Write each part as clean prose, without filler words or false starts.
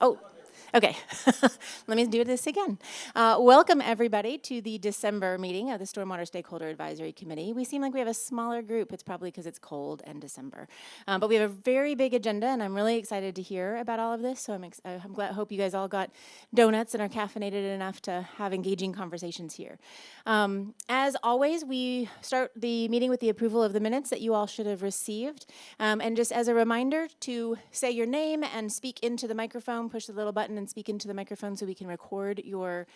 Oh, okay. Let me do this again. Welcome, everybody, to the December meeting of the Stormwater Stakeholder Advisory Committee. We seem like we have a smaller group. It's probably because it's cold and December. But we have a very big agenda, and I'm really excited to hear about all of this. So I'm glad, hope you guys all got donuts and are caffeinated enough to have engaging conversations here. As always, we start the meeting with the approval of the minutes that you all should have received. And just as a reminder to say your name and speak into the microphone, push the little button and speak into the microphone so we can record your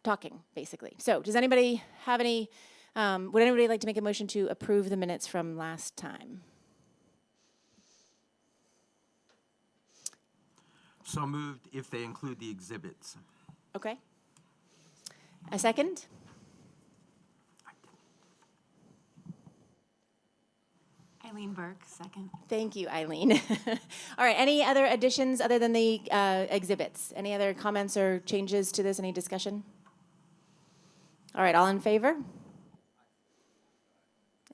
talking, basically. So does anybody have any, would anybody like to make a motion to approve the minutes from last time? So moved if they include the exhibits. Okay. A second? Eileen Burke, second. Thank you, Eileen. All right, any other additions other than the exhibits? Any other comments or changes to this? Any discussion? All right, all in favor?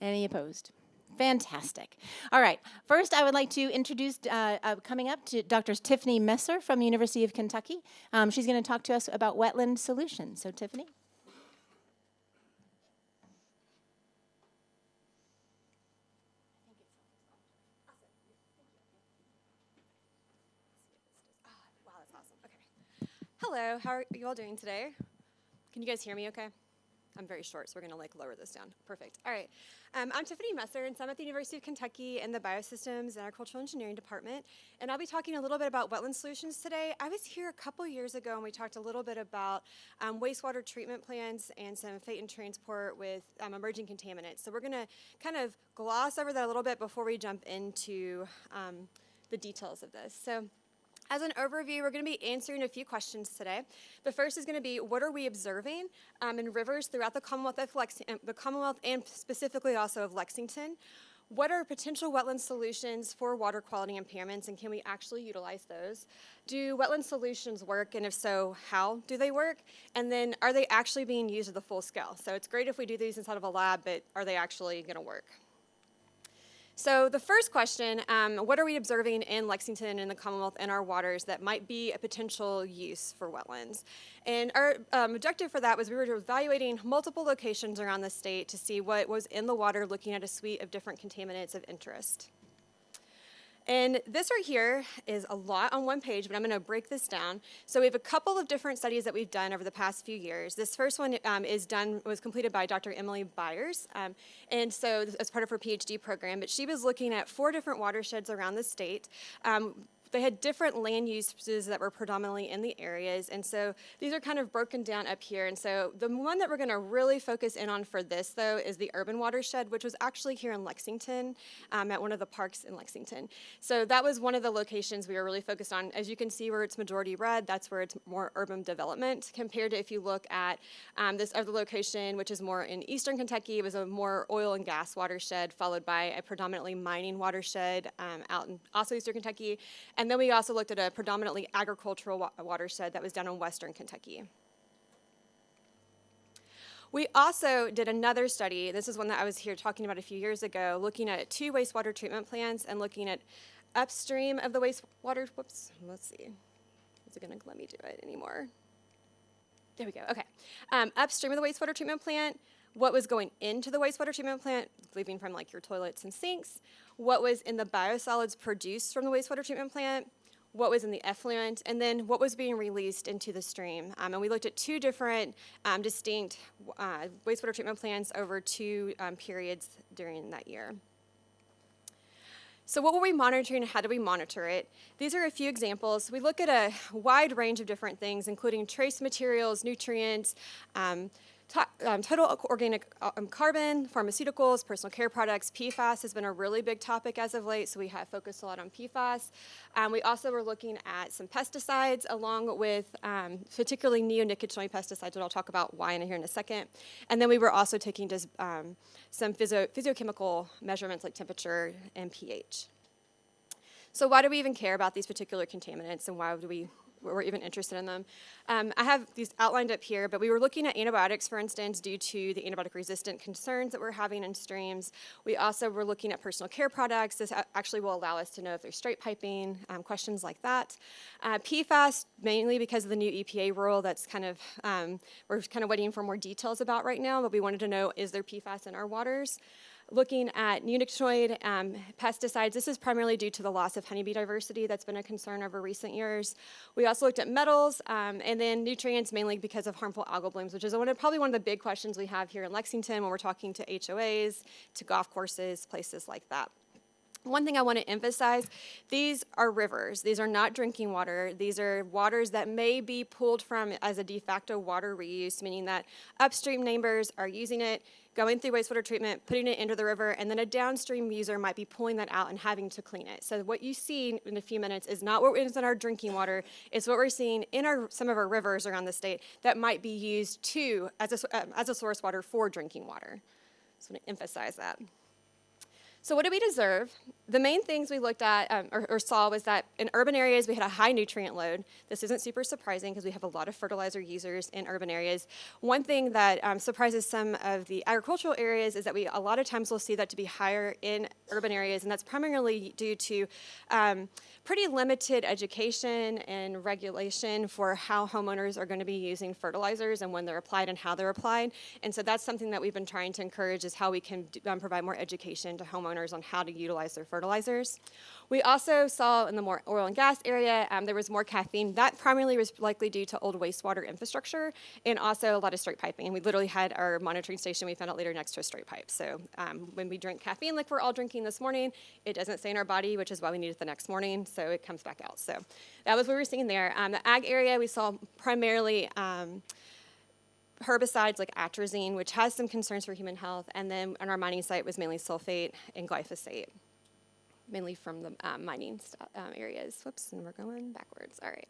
Any opposed? Fantastic. All right, first I would like to introduce coming up to Dr. Tiffany Messer from the University of Kentucky. She's going to talk to us about wetland solutions. So Tiffany. Hello, how are you all doing today? Can you guys hear me okay? I'm very short, so we're gonna lower this down. Perfect, all right. I'm Tiffany Messer, and so I'm at the University of Kentucky in the Biosystems and Agricultural Engineering Department, and I'll be talking a little bit about wetland solutions today. I was here a couple years ago, and we talked a little bit about wastewater treatment plants and some fate and transport with emerging contaminants. So we're gonna kind of gloss over that a little bit before we jump into the details of this. So, as an overview, we're going to be answering a few questions today. The first is going to be, what are we observing in rivers throughout the Commonwealth and specifically also of Lexington? What are potential wetland solutions for water quality impairments, and can we actually utilize those? Do wetland solutions work, and if so, how do they work? And then, are they actually being used at the full scale? So it's great if we do these inside of a lab, but are they actually going to work? So the first question, what are we observing in Lexington and the Commonwealth in our waters that might be a potential use for wetlands? And our objective for that was we were evaluating multiple locations around the state to see what was in the water, looking at a suite of different contaminants of interest. And this right here is a lot on one page, but I'm going to break this down. So we have a couple of different studies that we've done over the past few years. This first one was completed by Dr. Emily Byers, and so as part of her PhD program, but she was looking at 4 different watersheds around the state. They had different land uses that were predominantly in the areas, and so these are kind of broken down up here. And so the one that we're going to really focus in on for this, though, is the urban watershed, which was actually here in Lexington, at one of the parks in Lexington. So that was one of the locations we were really focused on. As you can see where it's majority red, that's where it's more urban development, compared to if you look at this other location, which is more in eastern Kentucky. It was a more oil and gas watershed, followed by a predominantly mining watershed out in also eastern Kentucky. And then we also looked at a predominantly agricultural watershed that was down in western Kentucky. We also did another study. This is one that I was here talking about a few years ago, looking at 2 wastewater treatment plants and looking at upstream of the wastewater. Whoops, let's see. Is it going to let me do it anymore? There we go. Okay. Upstream of the wastewater treatment plant, what was going into the wastewater treatment plant, leaving from like your toilets and sinks, what was in the biosolids produced from the wastewater treatment plant, what was in the effluent, and then what was being released into the stream. And we looked at 2 different distinct wastewater treatment plants over 2 periods during that year. So what were we monitoring and how did we monitor it? These are a few examples. We look at a wide range of different things, including trace materials, nutrients, total organic carbon, pharmaceuticals, personal care products. PFAS has been a really big topic as of late, so we have focused a lot on PFAS. We also were looking at some pesticides, along with particularly neonicotinoid pesticides, which I'll talk about why in here in a second. And then we were also taking just some physiochemical measurements like temperature and pH. So why do we even care about these particular contaminants, and why do we we're even interested in them. I have these outlined up here, but we were looking at antibiotics, for instance, due to the antibiotic resistant concerns that we're having in streams. We also were looking at personal care products. This actually will allow us to know if there's straight piping, questions like that. PFAS, mainly because of the new EPA rule that's kind of, we're kind of waiting for more details about right now, but we wanted to know, is there PFAS in our waters? Looking at neonicotinoid pesticides, this is primarily due to the loss of honeybee diversity that's been a concern over recent years. We also looked at metals and then nutrients, mainly because of harmful algal blooms, which is probably one of the big questions we have here in Lexington when we're talking to HOAs, to golf courses, places like that. One thing I want to emphasize, these are rivers. These are not drinking water. These are waters that may be pulled from as a de facto water reuse, meaning that upstream neighbors are using it, going through wastewater treatment, putting it into the river, and then a downstream user might be pulling that out and having to clean it. So what you see in a few minutes is not what is in our drinking water, it's what we're seeing in some of our rivers around the state that might be used as a source water for drinking water. So I want to emphasize that. So what do we deserve? The main things we looked at or saw was that in urban areas we had a high nutrient load. This isn't super surprising because we have a lot of fertilizer users in urban areas. One thing that surprises some of the agricultural areas is that a lot of times we'll see that to be higher in urban areas, and that's primarily due to pretty limited education and regulation for how homeowners are going to be using fertilizers and when they're applied and how they're applied. And so that's something that we've been trying to encourage, is how we can provide more education to homeowners on how to utilize their fertilizers. We also saw in the more oil and gas area, there was more caffeine. That primarily was likely due to old wastewater infrastructure and also a lot of straight piping. And we literally had our monitoring station, we found out later, next to a straight pipe. So when we drink caffeine like we're all drinking this morning, it doesn't stay in our body, which is why we need it the next morning, so it comes back out. So that was what we were seeing there. The ag area, we saw primarily herbicides like atrazine, which has some concerns for human health, and then on our mining site was mainly sulfate and glyphosate, mainly from the mining areas. Whoops, and we're going backwards. All right.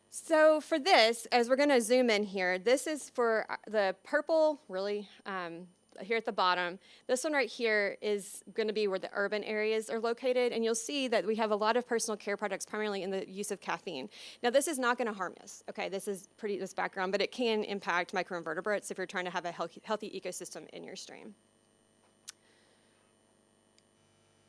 So for this, as we're going to zoom in here, this is for the purple, really, here at the bottom. This one right here is going to be where the urban areas are located, and you'll see that we have a lot of personal care products, primarily in the use of caffeine. Now, this is not going to harm us, okay? This is this background, but it can impact microinvertebrates if you're trying to have a healthy ecosystem in your stream.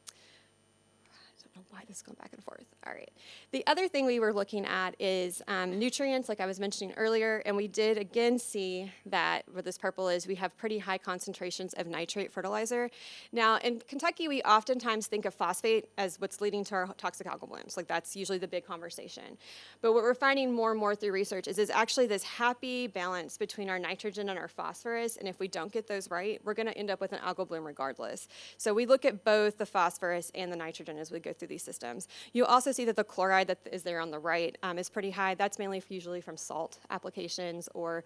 I don't know why this is going back and forth. All right. The other thing we were looking at is nutrients, like I was mentioning earlier, and we did again see that where this purple is, we have pretty high concentrations of nitrate fertilizer. Now, in Kentucky, we oftentimes think of phosphate as what's leading to our toxic algal blooms. Like, that's usually the big conversation. But what we're finding more and more through research is actually this happy balance between our nitrogen and our phosphorus, and if we don't get those right, we're going to end up with an algal bloom regardless. So we look at both the phosphorus and the nitrogen as we go through these systems. You'll also see that the chloride that is there on the right is pretty high. That's mainly usually from salt applications or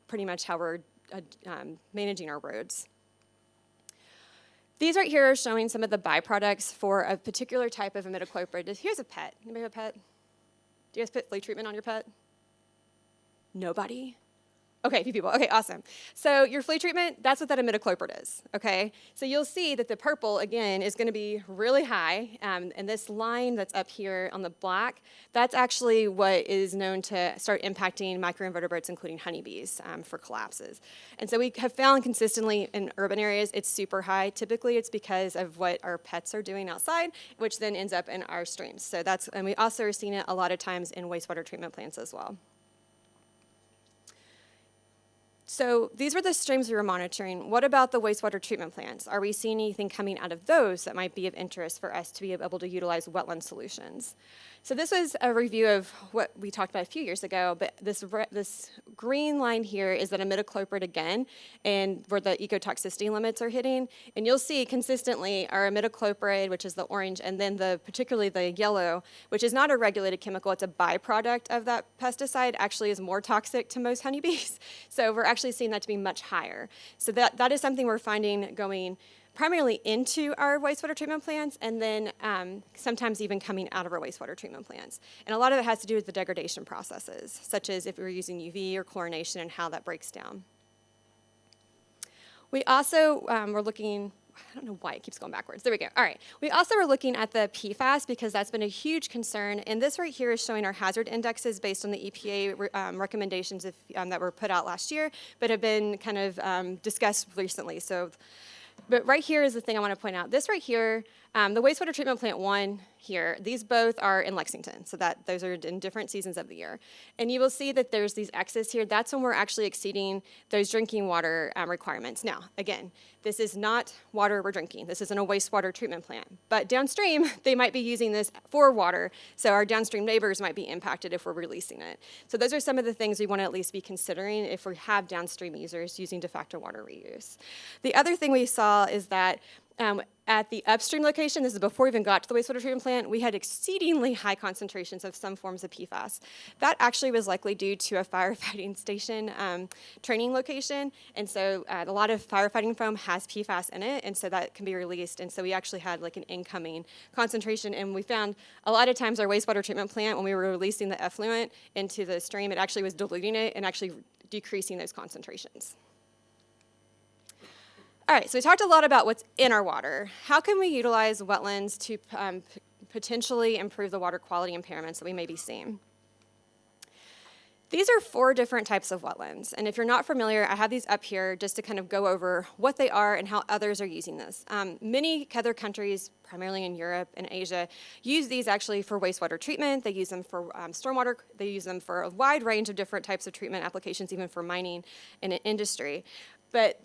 pretty much how we're managing our roads. These right here are showing some of the byproducts for a particular type of imidacloprid. Here's a pet. Anybody have a pet? Do you guys put flea treatment on your pet? Nobody? Okay, a few people. Okay, awesome. So your flea treatment, that's what that imidacloprid is, okay? So you'll see that the purple, again, is going to be really high, and this line that's up here on the black, that's actually what is known to start impacting microinvertebrates, including honeybees, for collapses. And so we have found consistently in urban areas it's super high. Typically, it's because of what our pets are doing outside, which then ends up in our streams. So and we also are seeing it a lot of times in wastewater treatment plants as well. So these were the streams we were monitoring. What about the wastewater treatment plants? Are we seeing anything coming out of those that might be of interest for us to be able to utilize wetland solutions? So this was a review of what we talked about a few years ago, but this green line here is that imidacloprid again, and where the ecotoxicity limits are hitting. And you'll see consistently our imidacloprid, which is the orange, and then particularly the yellow, which is not a regulated chemical, it's a byproduct of that pesticide, actually is more toxic to most honeybees. So we're actually seeing that to be much higher. So that is something we're finding going primarily into our wastewater treatment plants, and then sometimes even coming out of our wastewater treatment plants. And a lot of it has to do with the degradation processes, such as if we're using UV or chlorination and how that breaks down. We also were looking I don't know why it keeps going backwards. There we go. All right. We also are looking at the PFAS because that's been a huge concern. And this right here is showing our hazard indexes based on the EPA recommendations that were put out last year, but have been kind of discussed recently. But right here is the thing I want to point out. This right here, the wastewater treatment plant 1 here, these both are in Lexington, so that those are in different seasons of the year. And you will see that there's these X's here. That's when we're actually exceeding those drinking water requirements. Now, again, this is not water we're drinking. This isn't a wastewater treatment plant. But downstream, they might be using this for water, so our downstream neighbors might be impacted if we're releasing it. So those are some of the things we want to at least be considering if we have downstream users using de facto water reuse. The other thing we saw is that at the upstream location, this is before we even got to the wastewater treatment plant, we had exceedingly high concentrations of some forms of PFAS. That actually was likely due to a firefighting station training location, and so a lot of firefighting foam has PFAS in it, and so that can be released, and so we actually had like an incoming concentration, and we found a lot of times our wastewater treatment plant, when we were releasing the effluent into the stream, it actually was diluting it and actually decreasing those concentrations. All right, so we talked a lot about what's in our water. How can we utilize wetlands to potentially improve the water quality impairments that we may be seeing? These are 4 different types of wetlands, and if you're not familiar, I have these up here just to kind of go over what they are and how others are using this. Many other countries, primarily in Europe and Asia, use these actually for wastewater treatment. They use them for stormwater. They use them for a wide range of different types of treatment applications, even for mining and industry. But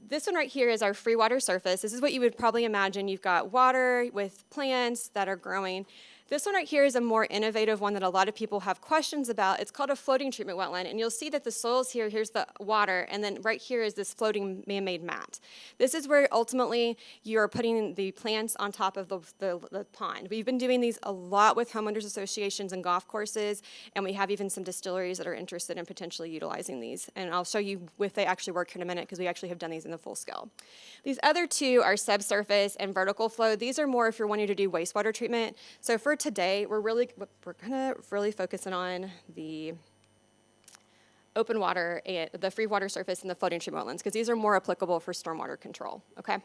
this one right here is our free water surface. This is what you would probably imagine. You've got water with plants that are growing. This one right here is a more innovative one that a lot of people have questions about. It's called a floating treatment wetland, and you'll see that the soil's here, here's the water, and then right here is this floating man-made mat. This is where ultimately you're putting the plants on top of the pond. We've been doing these a lot with homeowners associations and golf courses, and we have even some distilleries that are interested in potentially utilizing these. And I'll show you if they actually work here in a minute because we actually have done these in the full scale. These other 2 are subsurface and vertical flow. These are more if you're wanting to do wastewater treatment. So for today, we're gonna really focusing on the open water and the free water surface and the floating treatment wetlands because these are more applicable for stormwater control, okay?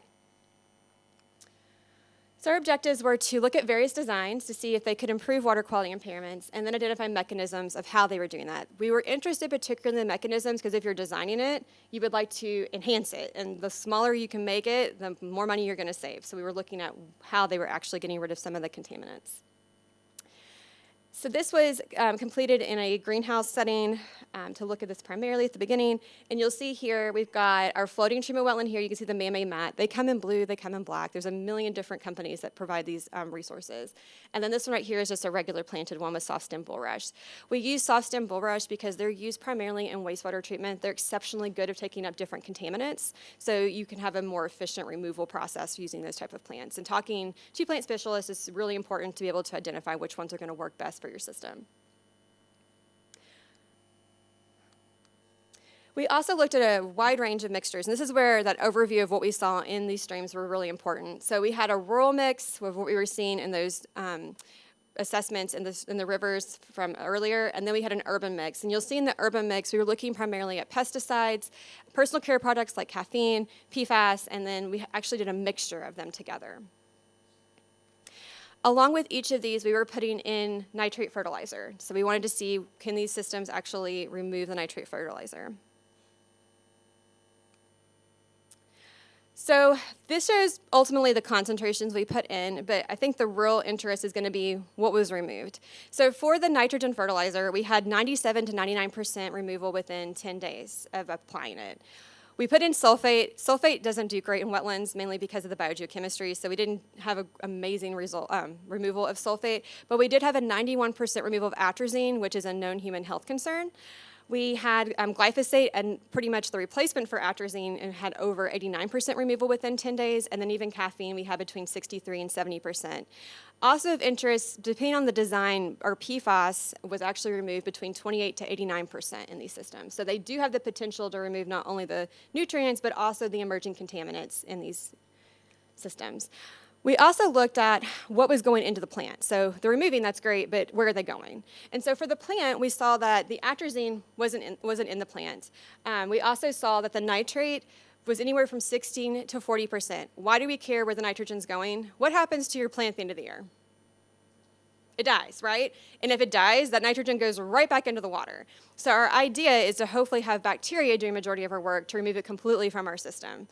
So our objectives were to look at various designs to see if they could improve water quality impairments and then identify mechanisms of how they were doing that. We were interested particularly in the mechanisms because if you're designing it, you would like to enhance it. And the smaller you can make it, the more money you're going to save. So we were looking at how they were actually getting rid of some of the contaminants. So this was completed in a greenhouse setting to look at this primarily at the beginning. And you'll see here, we've got our floating treatment wetland here. You can see the man-made mat. They come in blue, they come in black. There's a million different companies that provide these resources. And then this one right here is just a regular planted one with soft stem bulrush. We use soft stem bulrush because they're used primarily in wastewater treatment. They're exceptionally good at taking up different contaminants. So you can have a more efficient removal process using those type of plants. And talking to plant specialists is really important to be able to identify which ones are going to work best for your system. We also looked at a wide range of mixtures, and this is where that overview of what we saw in these streams were really important. So we had a rural mix with what we were seeing in those assessments in the rivers from earlier, and then we had an urban mix. And you'll see in the urban mix, we were looking primarily at pesticides, personal care products like caffeine, PFAS, and then we actually did a mixture of them together. Along with each of these, we were putting in nitrate fertilizer. So we wanted to see, can these systems actually remove the nitrate fertilizer? So this shows ultimately the concentrations we put in, but I think the real interest is going to be what was removed. So for the nitrogen fertilizer, we had 97 to 99% removal within 10 days of applying it. We put in sulfate. Sulfate doesn't do great in wetlands, mainly because of the biogeochemistry, so we didn't have an amazing result, removal of sulfate, but we did have a 91% removal of atrazine, which is a known human health concern. We had glyphosate and pretty much the replacement for atrazine and had over 89% removal within 10 days, and then even caffeine, we had between 63 and 70%. Also of interest, depending on the design, our PFAS was actually removed between 28 to 89% in these systems. So they do have the potential to remove not only the nutrients, but also the emerging contaminants in these systems. We also looked at what was going into the plant. So they're removing, that's great, but where are they going? And so for the plant, we saw that the atrazine wasn't in the plant. We also saw that the nitrate was anywhere from 16 to 40%. Why do we care where the nitrogen's going? What happens to your plant at the end of the year? It dies, right? And if it dies, that nitrogen goes right back into the water. So our idea is to hopefully have bacteria doing the majority of our work to remove it completely from our system.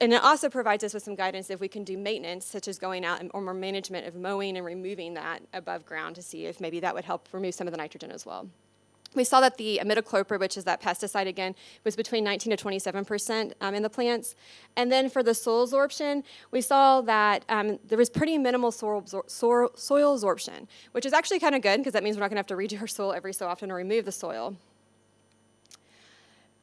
And it also provides us with some guidance if we can do maintenance, such as going out or more management of mowing and removing that above ground to see if maybe that would help remove some of the nitrogen as well. We saw that the imidacloprid, which is that pesticide again, was between 19 to 27% in the plants. And then for the soil absorption, we saw that there was pretty minimal soil absorption, which is actually kind of good because that means we're not going to have to redo our soil every so often or remove the soil.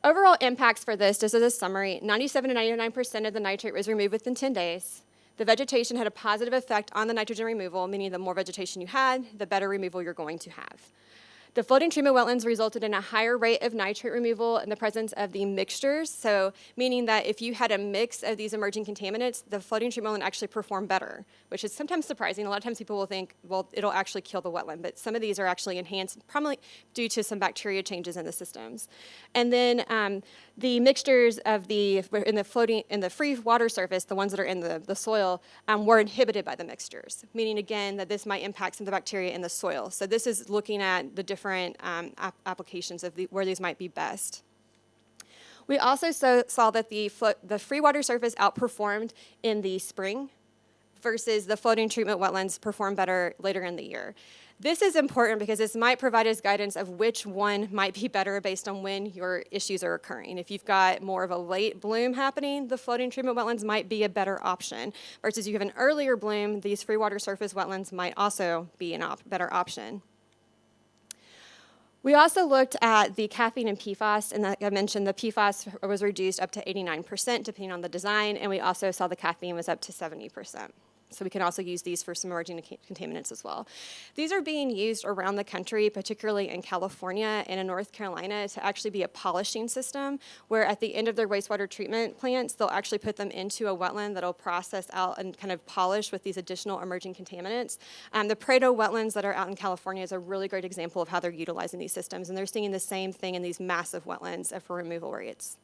Overall impacts for this, just as a summary, 97 to 99% of the nitrate was removed within 10 days. The vegetation had a positive effect on the nitrogen removal, meaning the more vegetation you had, the better removal you're going to have. The floating treatment wetlands resulted in a higher rate of nitrate removal in the presence of the mixtures, so meaning that if you had a mix of these emerging contaminants, the floating treatment wetland actually performed better, which is sometimes surprising. A lot of times people will think, well, it'll actually kill the wetland, but some of these are actually enhanced, probably due to some bacteria changes in the systems. And then the mixtures of in the free water surface, the ones that are in the soil, were inhibited by the mixtures, meaning again that this might impact some of the bacteria in the soil. So this is looking at the different applications of where these might be best. We also saw that the free water surface outperformed in the spring versus the floating treatment wetlands performed better later in the year. This is important because this might provide us guidance of which one might be better based on when your issues are occurring. If you've got more of a late bloom happening, the floating treatment wetlands might be a better option. Versus you have an earlier bloom, these free water surface wetlands might also be a better option. We also looked at the caffeine and PFAS, and like I mentioned, the PFAS was reduced up to 89% depending on the design, and we also saw the caffeine was up to 70%. So we can also use these for some emerging contaminants as well. These are being used around the country, particularly in California and in North Carolina, to actually be a polishing system, where at the end of their wastewater treatment plants, they'll actually put them into a wetland that'll process out and kind of polish with these additional emerging contaminants. The Prado wetlands that are out in California is a really great example of how they're utilizing these systems, and they're seeing the same thing in these massive wetlands for removal rates.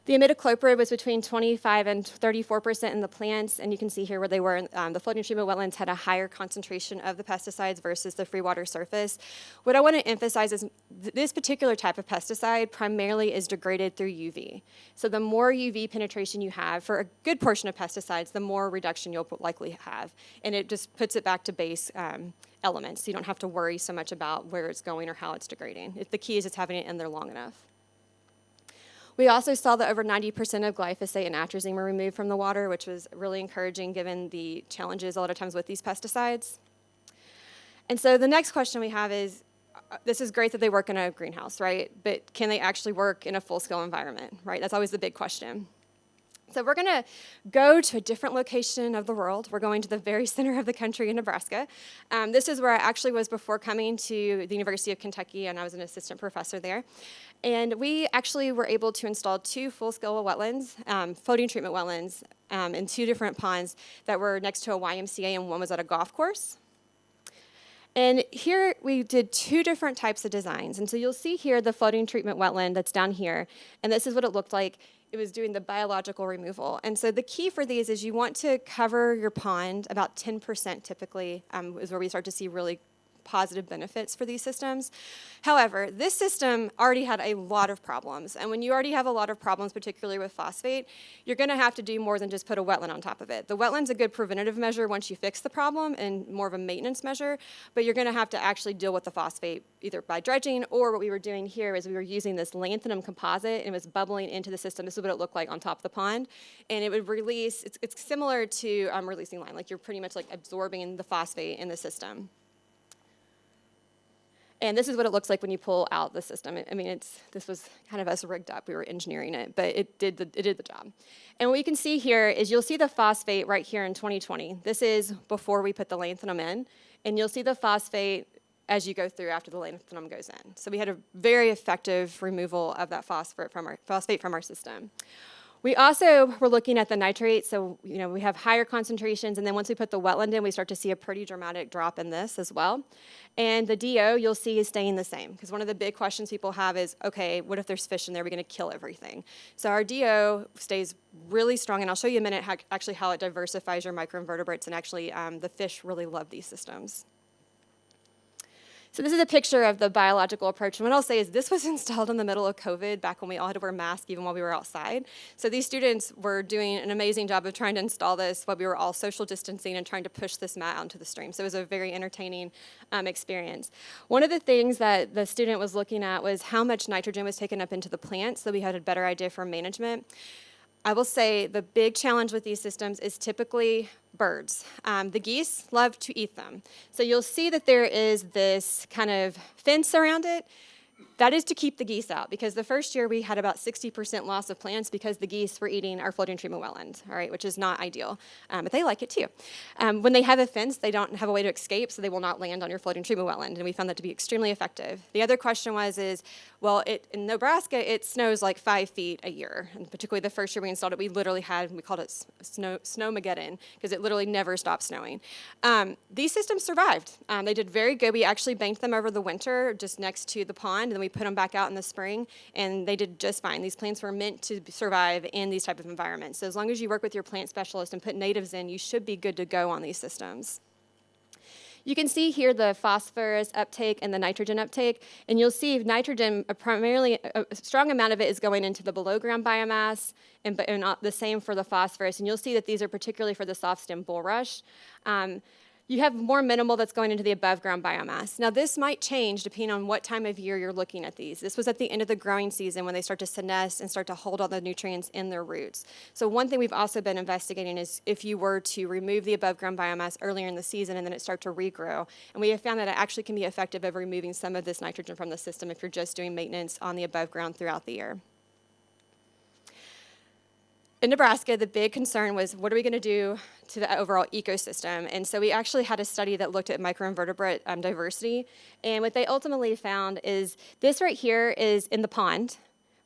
The imidacloprid was between 25 and 34% in the plants, and you can see here where they were. The floating treatment wetlands had a higher concentration of the pesticides versus the free water surface. What I want to emphasize is this particular type of pesticide primarily is degraded through UV. So the more UV penetration you have for a good portion of pesticides, the more reduction you'll likely have. And it just puts it back to base elements, so you don't have to worry so much about where it's going or how it's degrading. The key is just having it in there long enough. We also saw that over 90% of glyphosate and atrazine were removed from the water, which was really encouraging given the challenges a lot of times with these pesticides. And so the next question we have is, this is great that they work in a greenhouse, right? But can they actually work in a full-scale environment, right? That's always the big question. So we're going to go to a different location of the world. We're going to the very center of the country in Nebraska. This is where I actually was before coming to the University of Kentucky, and I was an assistant professor there. And we actually were able to install 2 full-scale wetlands, floating treatment wetlands, in 2 different ponds that were next to a YMCA, and one was at a golf course. And here we did 2 different types of designs. And so you'll see here the floating treatment wetland that's down here, and this is what it looked like. It was doing the biological removal. And so the key for these is you want to cover your pond about 10% typically is where we start to see really positive benefits for these systems. However, this system already had a lot of problems. And when you already have a lot of problems, particularly with phosphate, you're going to have to do more than just put a wetland on top of it. The wetland's a good preventative measure once you fix the problem and more of a maintenance measure, but you're going to have to actually deal with the phosphate either by dredging, or what we were doing here is we were using this lanthanum composite, and it was bubbling into the system. This is what it looked like on top of the pond. And it would release, it's similar to releasing lime, like you're pretty much like absorbing the phosphate in the system. And this is what it looks like when you pull out the system. I mean, this was kind of us rigged up. We were engineering it, but it did the job. And what you can see here is you'll see the phosphate right here in 2020. This is before we put the lanthanum in, and you'll see the phosphate as you go through after the lanthanum goes in. So we had a very effective removal of that phosphate from our system. We also were looking at the nitrates, so we have higher concentrations, and then once we put the wetland in, we start to see a pretty dramatic drop in this as well. And the DO, you'll see, is staying the same, because one of the big questions people have is, okay, what if there's fish in there? Are we going to kill everything? So our DO stays really strong, and I'll show you in a minute how it diversifies your microinvertebrates, and actually the fish really love these systems. So this is a picture of the biological approach. And what I'll say is this was installed in the middle of COVID, back when we all had to wear masks even while we were outside. So these students were doing an amazing job of trying to install this while we were all social distancing and trying to push this mat out into the stream. So it was a very entertaining experience. One of the things that the student was looking at was how much nitrogen was taken up into the plants, so we had a better idea for management. I will say the big challenge with these systems is typically birds. The geese love to eat them. So you'll see that there is this kind of fence around it. That is to keep the geese out, because the first year we had about 60% loss of plants because the geese were eating our floating treatment wetland, all right, which is not ideal, but they like it too. When they have a fence, they don't have a way to escape, so they will not land on your floating treatment wetland, and we found that to be extremely effective. The other question was, well, in Nebraska, it snows like 5 feet a year, and particularly the first year we installed it, we literally we called it Snowmageddon, because it literally never stopped snowing. These systems survived. They did very good. We actually banked them over the winter just next to the pond, and then we put them back out in the spring, and they did just fine. These plants were meant to survive in these type of environments. So as long as you work with your plant specialist and put natives in, you should be good to go on these systems. You can see here the phosphorus uptake and the nitrogen uptake, and you'll see nitrogen, primarily, a strong amount of it is going into the below ground biomass, and the same for the phosphorus. And you'll see that these are particularly for the soft stem bulrush. You have more minimal that's going into the above ground biomass. Now this might change depending on what time of year you're looking at these. This was at the end of the growing season when they start to senesce and start to hold all the nutrients in their roots. So one thing we've also been investigating is if you were to remove the above ground biomass earlier in the season and then it start to regrow. And we have found that it actually can be effective of removing some of this nitrogen from the system if you're just doing maintenance on the above ground throughout the year. In Nebraska, the big concern was, what are we going to do to the overall ecosystem? And so we actually had a study that looked at microinvertebrate diversity. And what they ultimately found is this right here is in the pond,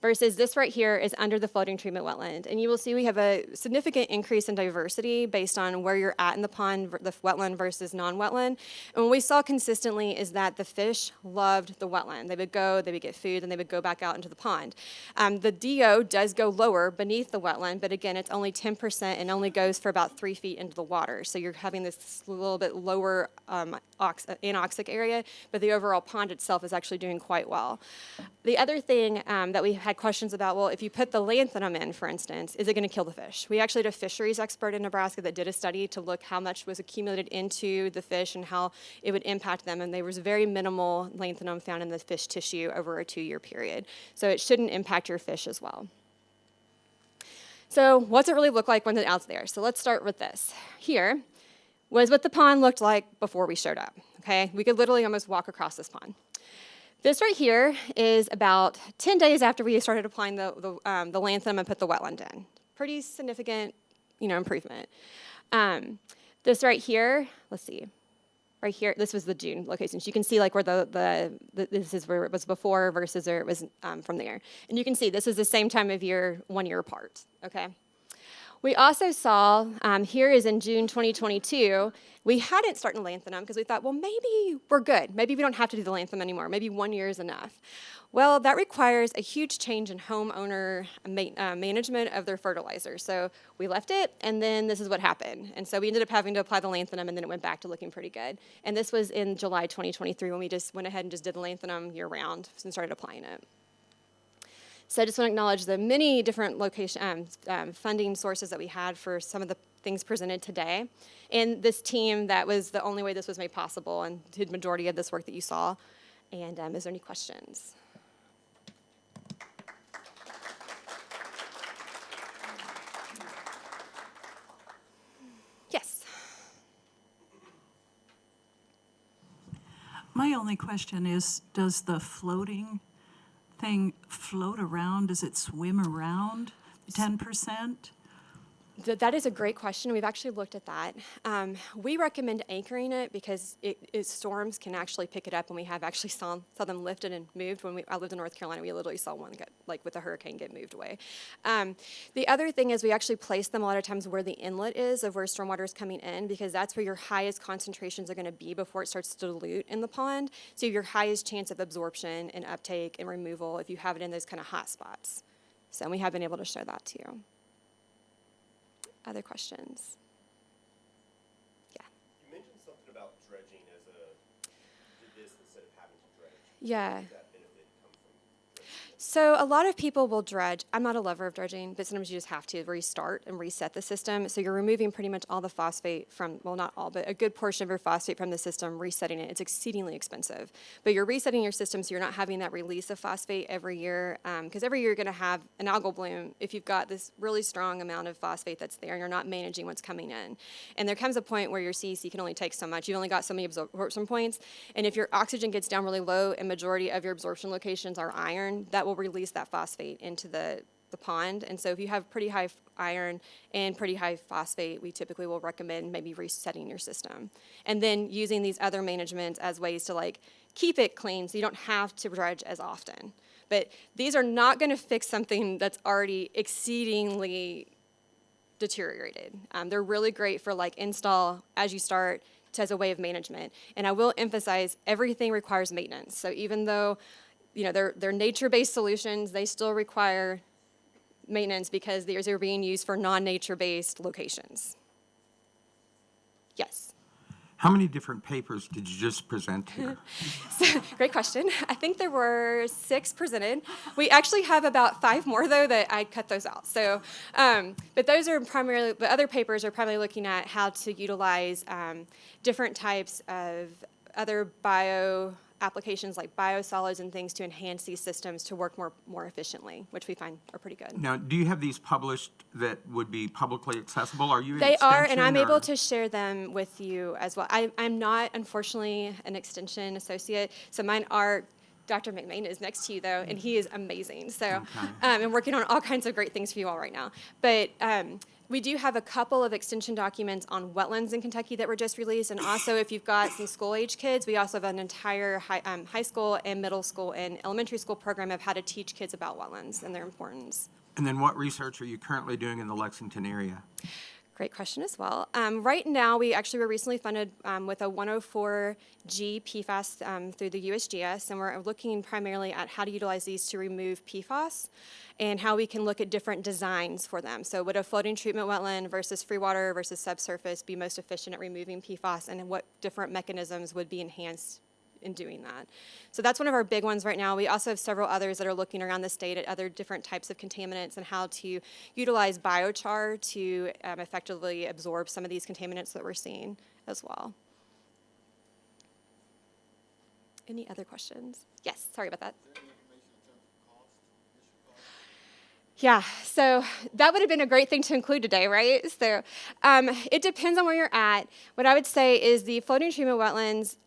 versus this right here is under the floating treatment wetland. And you will see we have a significant increase in diversity based on where you're at in the pond, the wetland versus non-wetland. And what we saw consistently is that the fish loved the wetland. They would go, they would get food, and they would go back out into the pond. The DO does go lower beneath the wetland, but again, it's only 10% and only goes for about 3 feet into the water. So you're having this little bit lower anoxic area, but the overall pond itself is actually doing quite well. The other thing that we had questions about, well, if you put the lanthanum in, for instance, is it going to kill the fish? We actually had a fisheries expert in Nebraska that did a study to look how much was accumulated into the fish and how it would impact them, and there was very minimal lanthanum found in the fish tissue over a 2-year period. So it shouldn't impact your fish as well. So what's it really look like when it's out there? So let's start with this. Here was what the pond looked like before we showed up, okay? We could literally almost walk across this pond. This right here is about 10 days after we started applying the lanthanum and put the wetland in. Pretty significant, improvement. This right here, let's see. Right here, this was the June location. So you can see like where this is where it was before versus where it was from there. And you can see this is the same time of year, 1 year apart, okay? We also saw, here is in June 2022, we hadn't started lanthanum because we thought, well, maybe we're good. Maybe we don't have to do the lanthanum anymore. Maybe 1 year is enough. Well, that requires a huge change in homeowner management of their fertilizer. So we left it, and then this is what happened. And so we ended up having to apply the lanthanum, and then it went back to looking pretty good. And this was in July 2023 when we just went ahead and just did the lanthanum year-round and started applying it. So I just want to acknowledge the many different funding sources that we had for some of the things presented today. And this team, that was the only way this was made possible and did the majority of this work that you saw. And is there any questions? Yes. My only question is, does the floating thing float around? Does it swim around 10%? That is a great question. We've actually looked at that. We recommend anchoring it because storms can actually pick it up, and we have actually saw them lifted and moved. When I lived in North Carolina, we literally saw one get, like with a hurricane, get moved away. The other thing is we actually place them a lot of times where the inlet is of where stormwater is coming in, because that's where your highest concentrations are going to be before it starts to dilute in the pond. So you have your highest chance of absorption and uptake and removal if you have it in those kind of hot spots. So we have been able to show that too. Other questions? Yeah. You mentioned something about dredging as did this instead of having to dredge. Yeah. Where does that benefit come from? So a lot of people will dredge. I'm not a lover of dredging, but sometimes you just have to restart and reset the system. So you're removing pretty much all the phosphate from, well, not all, but a good portion of your phosphate from the system, resetting it. It's exceedingly expensive. But you're resetting your system so you're not having that release of phosphate every year, because every year you're going to have an algal bloom if you've got this really strong amount of phosphate that's there and you're not managing what's coming in. And there comes a point where your CEC can only take so much. You've only got so many absorption points. And if your oxygen gets down really low and majority of your absorption locations are iron, that will release that phosphate into the pond. And so if you have pretty high iron and pretty high phosphate, we typically will recommend maybe resetting your system. And then using these other managements as ways to like keep it clean so you don't have to dredge as often. But these are not going to fix something that's already exceedingly deteriorated. They're really great for like install as you start as a way of management. And I will emphasize everything requires maintenance. So even though they're nature-based solutions, they still require maintenance because they're being used for non-nature-based locations. Yes. How many different papers did you just present here? So, great question. I think there were 6 presented. We actually have about 5 more, though, that I cut those out. So, but those are primarily, the other papers are primarily looking at how to utilize different types of other bio applications like biosolids and things to enhance these systems to work more efficiently, which we find are pretty good. Now, do you have these published that would be publicly accessible? Are you an They are, and extension, I'm able or- to share them with you as well. I'm not, unfortunately, an extension associate, so mine are. Dr. McMahon is next to you, though, and he is amazing. So, and working on all kinds of great things for you all right now. But we do have a couple of extension documents on wetlands in Kentucky that were just released, and also if you've got some school-age kids, we also have an entire high school and middle school and elementary school program of how to teach kids about wetlands and their importance. And then what research are you currently doing in the Lexington area? Great question as well. Right now, we actually were recently funded with a 104G PFAS through the USGS, and we're looking primarily at how to utilize these to remove PFAS and how we can look at different designs for them. So would a floating treatment wetland versus free water versus subsurface be most efficient at removing PFAS, and what different mechanisms would be enhanced in doing that? So that's one of our big ones right now. We also have several others that are looking around the state at other different types of contaminants and how to utilize biochar to effectively absorb some of these contaminants that we're seeing as well. Any other questions? Yes, sorry about that. Yeah, so that would have been a great thing to include today, right? So it depends on where you're at. What I would say is the floating treatment wetlands,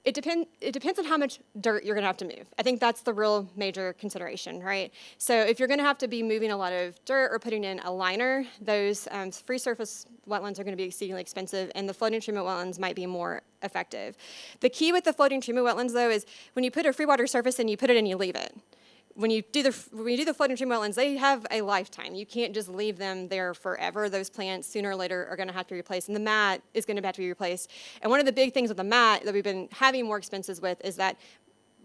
it depends on how much dirt you're going to have to move. I think that's the real major consideration, right? So if you're going to have to be moving a lot of dirt or putting in a liner, those free surface wetlands are going to be exceedingly expensive, and the floating treatment wetlands might be more effective. The key with the floating treatment wetlands, though, is when you put a free water surface in, you put it and you leave it. When you do the floating treatment wetlands, they have a lifetime. You can't just leave them there forever. Those plants sooner or later are going to have to be replaced, and the mat is going to have to be replaced. And one of the big things with the mat that we've been having more expenses with is that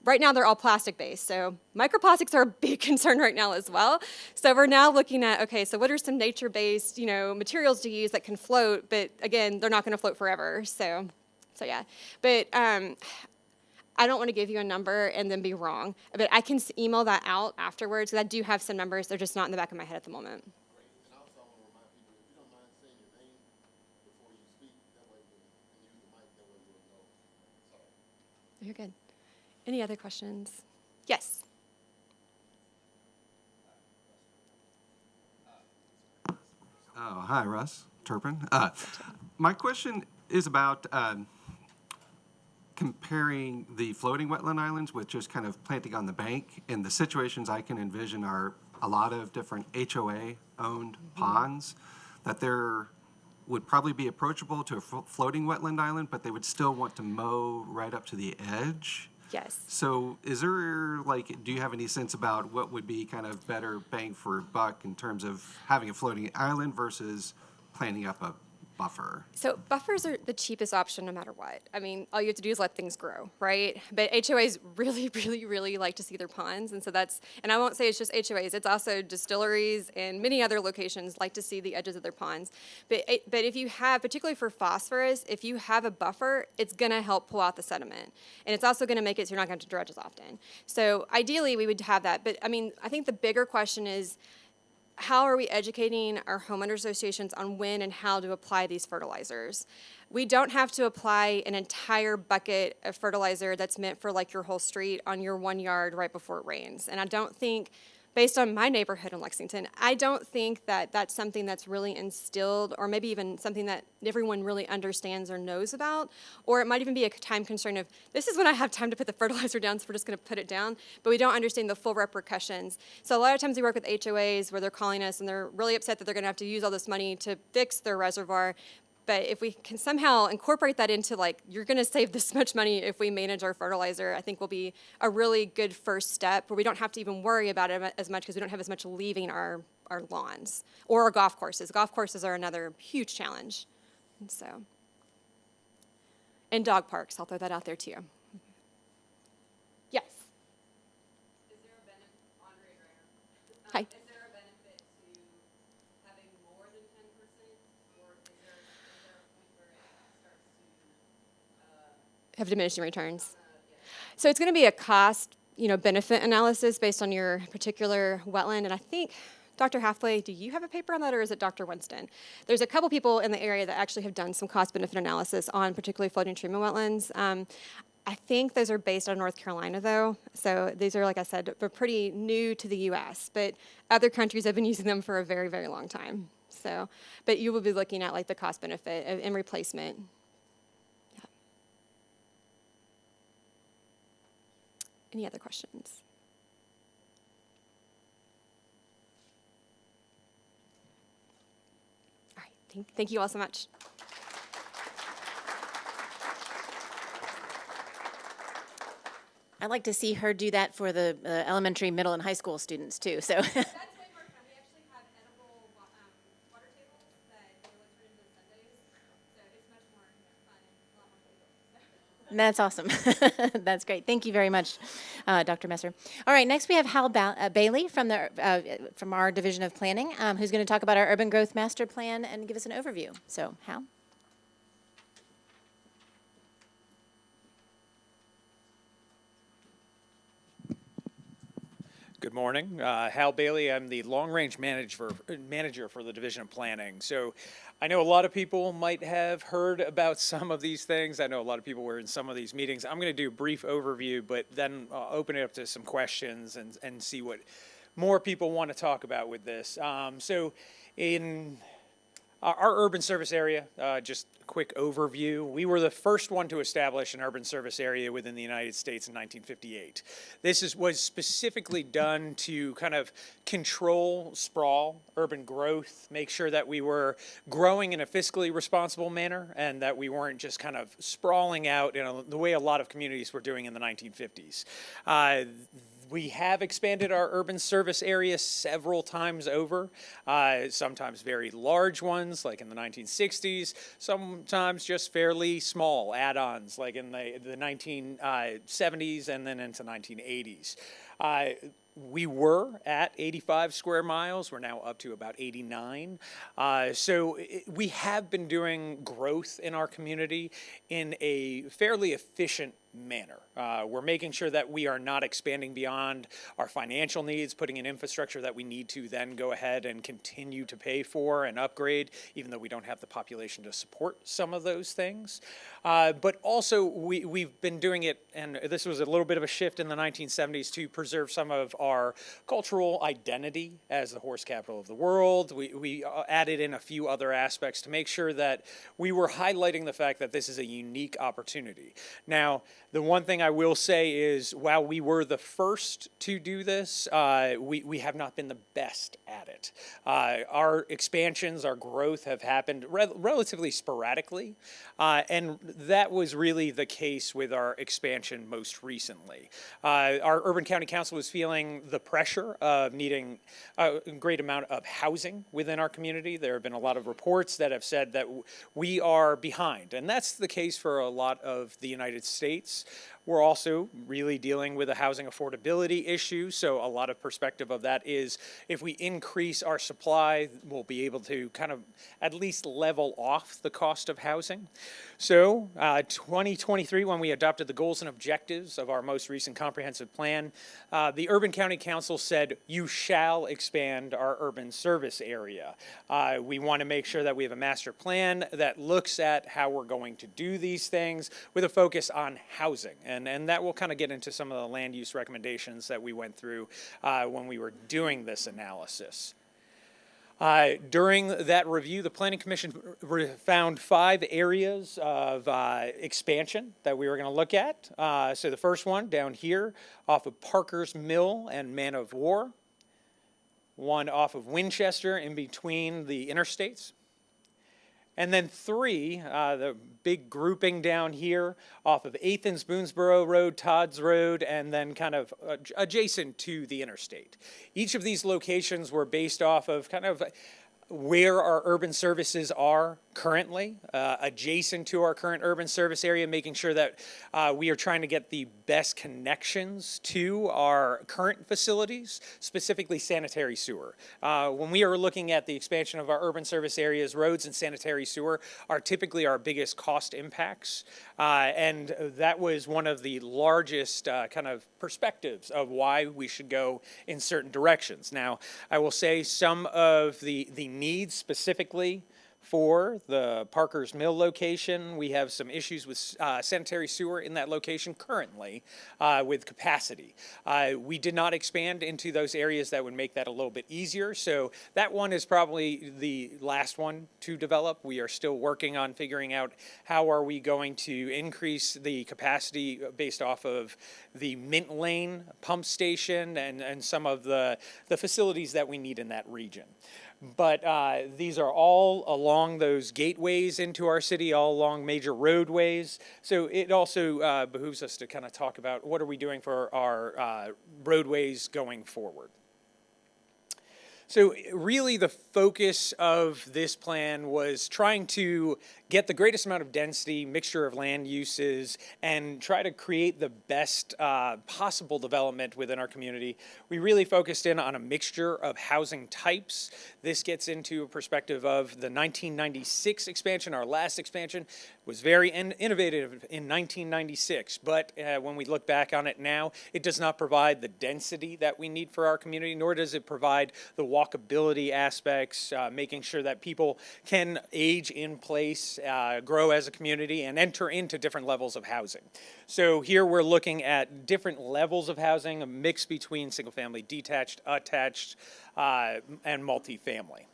right now they're all plastic-based. So microplastics are a big concern right now as well. So we're now looking at, okay, so what are some nature-based, materials to use that can float, but again, they're not going to float forever. So yeah. But I don't want to give you a number and then be wrong, but I can email that out afterwards, because I do have some numbers. They're just not in the back of my head at the moment. And also, I want to remind people, if you don't mind saying your name before you speak, that way we can use the mic, that way we'll know. Sorry. You're good. Any other questions? Yes. Oh, hi, Russ Turpin. My question is about comparing the floating wetland islands with just kind of planting on the bank. And the situations I can envision are a lot of different HOA-owned ponds that there would probably be approachable to a floating wetland island, but they would still want to mow right up to the edge. Yes. So is there, like, do you have any sense about what would be kind of better bang for buck in terms of having a floating island versus planting up a buffer? So buffers are the cheapest option no matter what. I mean, all you have to do is let things grow, right? But HOAs really, really, really like to see their ponds. And so and I won't say it's just HOAs, it's also distilleries and many other locations like to see the edges of their ponds. But if you have, particularly for phosphorus, if you have a buffer, it's gonna help pull out the sediment. And it's also gonna make it so you're not gonna have to dredge as often. So ideally we would have that. But I mean, I think the bigger question is, how are we educating our homeowner associations on when and how to apply these fertilizers? We don't have to apply an entire bucket of fertilizer that's meant for like your whole street on your 1 yard right before it rains. And I don't think, based on my neighborhood in Lexington, I don't think that that's something that's really instilled, or maybe even something that everyone really understands or knows about. Or it might even be a time constraint of, this is when I have time to put the fertilizer down, so we're just gonna put it down, but we don't understand the full repercussions. So a lot of times we work with HOAs where they're calling us and they're really upset that they're gonna have to use all this money to fix their reservoir. But if we can somehow incorporate that into, like, you're gonna save this much money if we manage our fertilizer, I think will be a really good first step where we don't have to even worry about it as much because we don't have as much leaving our lawns or our golf courses. Golf courses are another huge challenge. And so, and dog parks, I'll throw that out there too. Yes. Is there a benefit, Andre Dreyer? Hi. Is there a benefit to having more than 10%, or is there a point where it starts to? Have diminishing returns. So it's going to be a cost, benefit analysis based on your particular wetland. And I think, Dr. Halfway, do you have a paper on that, or is it Dr. Winston? There's a couple people in the area that actually have done some cost-benefit analysis on particularly floating treatment wetlands. I think those are based on North Carolina, though. So these are, like I said, they're pretty new to the U.S., but other countries have been using them for a very, very long time. So, but you will be looking at, like, the cost-benefit and replacement. Yeah. Any other questions? All right, thank you all so much. I'd like to see her do that for the elementary, middle, and high school students too. So That's way more fun. We actually have edible water tables that turn into sundaes, so it's much more fun and a lot more playful. that's awesome. That's great. Thank you very much, Dr. Messer. All right, next we have Hal Bailey from our Division of Planning, who's going to talk about our Urban Growth Master Plan and give us an overview. So, Hal. Good morning. Hal Bailey. I'm the long-range manager for the Division of Planning. So I know a lot of people might have heard about some of these things. I know a lot of people were in some of these meetings. I'm going to do a brief overview, but then open it up to some questions and see what more people want to talk about with this. So in our urban service area, just a quick overview. We were the first one to establish an urban service area within the United States in 1958. This was specifically done to kind of control sprawl, urban growth, make sure that we were growing in a fiscally responsible manner and that we weren't just kind of sprawling out in the way a lot of communities were doing in the 1950s. We have expanded our urban service area several times over, sometimes very large ones like in the 1960s, sometimes just fairly small add-ons like in the 1970s and then into 1980s. We were at 85 square miles. We're now up to about 89. We have been doing growth in our community in a fairly efficient manner. We're making sure that we are not expanding beyond our financial needs, putting in infrastructure that we need to then go ahead and continue to pay for and upgrade, even though we don't have the population to support some of those things. But also we've been doing it, and this was a little bit of a shift in the 1970s to preserve some of our cultural identity as the horse capital of the world. We added in a few other aspects to make sure that we were highlighting the fact that this is a unique opportunity. Now, The one thing I will say is, while we were the first to do this, we have not been the best at it. Our expansions, our growth have happened relatively sporadically, and that was really the case with our expansion most recently. Our Urban County Council was feeling the pressure of needing a great amount of housing within our community. There have been a lot of reports that have said that we are behind, and that's the case for a lot of the United States. We're also really dealing with a housing affordability issue, so a lot of perspective of that is if we increase our supply, we'll be able to kind of at least level off the cost of housing. So 2023, when we adopted the goals and objectives of our most recent comprehensive plan, the Urban County Council said, you shall expand our urban service area. We want to make sure that we have a master plan that looks at how we're going to do these things with a focus on housing. And that will kind of get into some of the land use recommendations that we went through when we were doing this analysis. During that review, the Planning Commission found 5 areas of expansion that we were going to look at. So the first one down here off of Parker's Mill and Man of War. One off of Winchester in between the interstates. And then 3, the big grouping down here off of 8th and Boonesboro Road, Todd's Road, and then kind of adjacent to the interstate. Each of these locations were based off of kind of where our urban services are currently, adjacent to our current urban service area, making sure that we are trying to get the best connections to our current facilities, specifically sanitary sewer. When we are looking at the expansion of our urban service areas, roads and sanitary sewer are typically our biggest cost impacts. And that was one of the largest kind of perspectives of why we should go in certain directions. Now, I will say some of the needs specifically for the Parker's Mill location, we have some issues with sanitary sewer in that location currently with capacity. We did not expand into those areas that would make that a little bit easier, so that one is probably the last one to develop. We are still working on figuring out how are we going to increase the capacity based off of the Mint Lane pump station and some of the facilities that we need in that region. But these are all along those gateways into our city, all along major roadways. So it also behooves us to kind of talk about what are we doing for our roadways going forward. So really the focus of this plan was trying to get the greatest amount of density, mixture of land uses, and try to create the best possible development within our community. We really focused in on a mixture of housing types. This gets into a perspective of the 1996 expansion. Our last expansion was very innovative in 1996, but when we look back on it now, it does not provide the density that we need for our community, nor does it provide the walkability aspects, making sure that people can age in place, grow as a community, and enter into different levels of housing. So here we're looking at different levels of housing, a mix between single-family, detached, attached, and multifamily.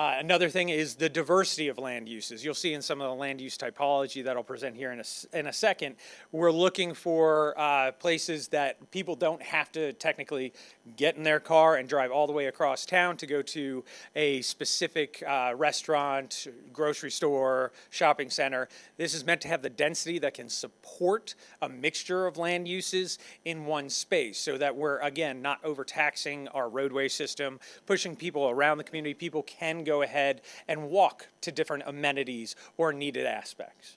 Another thing is the diversity of land uses. You'll see in some of the land use typology that I'll present here in a second, we're looking for places that people don't have to technically get in their car and drive all the way across town to go to a specific restaurant, grocery store, shopping center. This is meant to have the density that can support a mixture of land uses in one space so that we're, again, not overtaxing our roadway system, pushing people around the community. People can go ahead and walk to different amenities or needed aspects.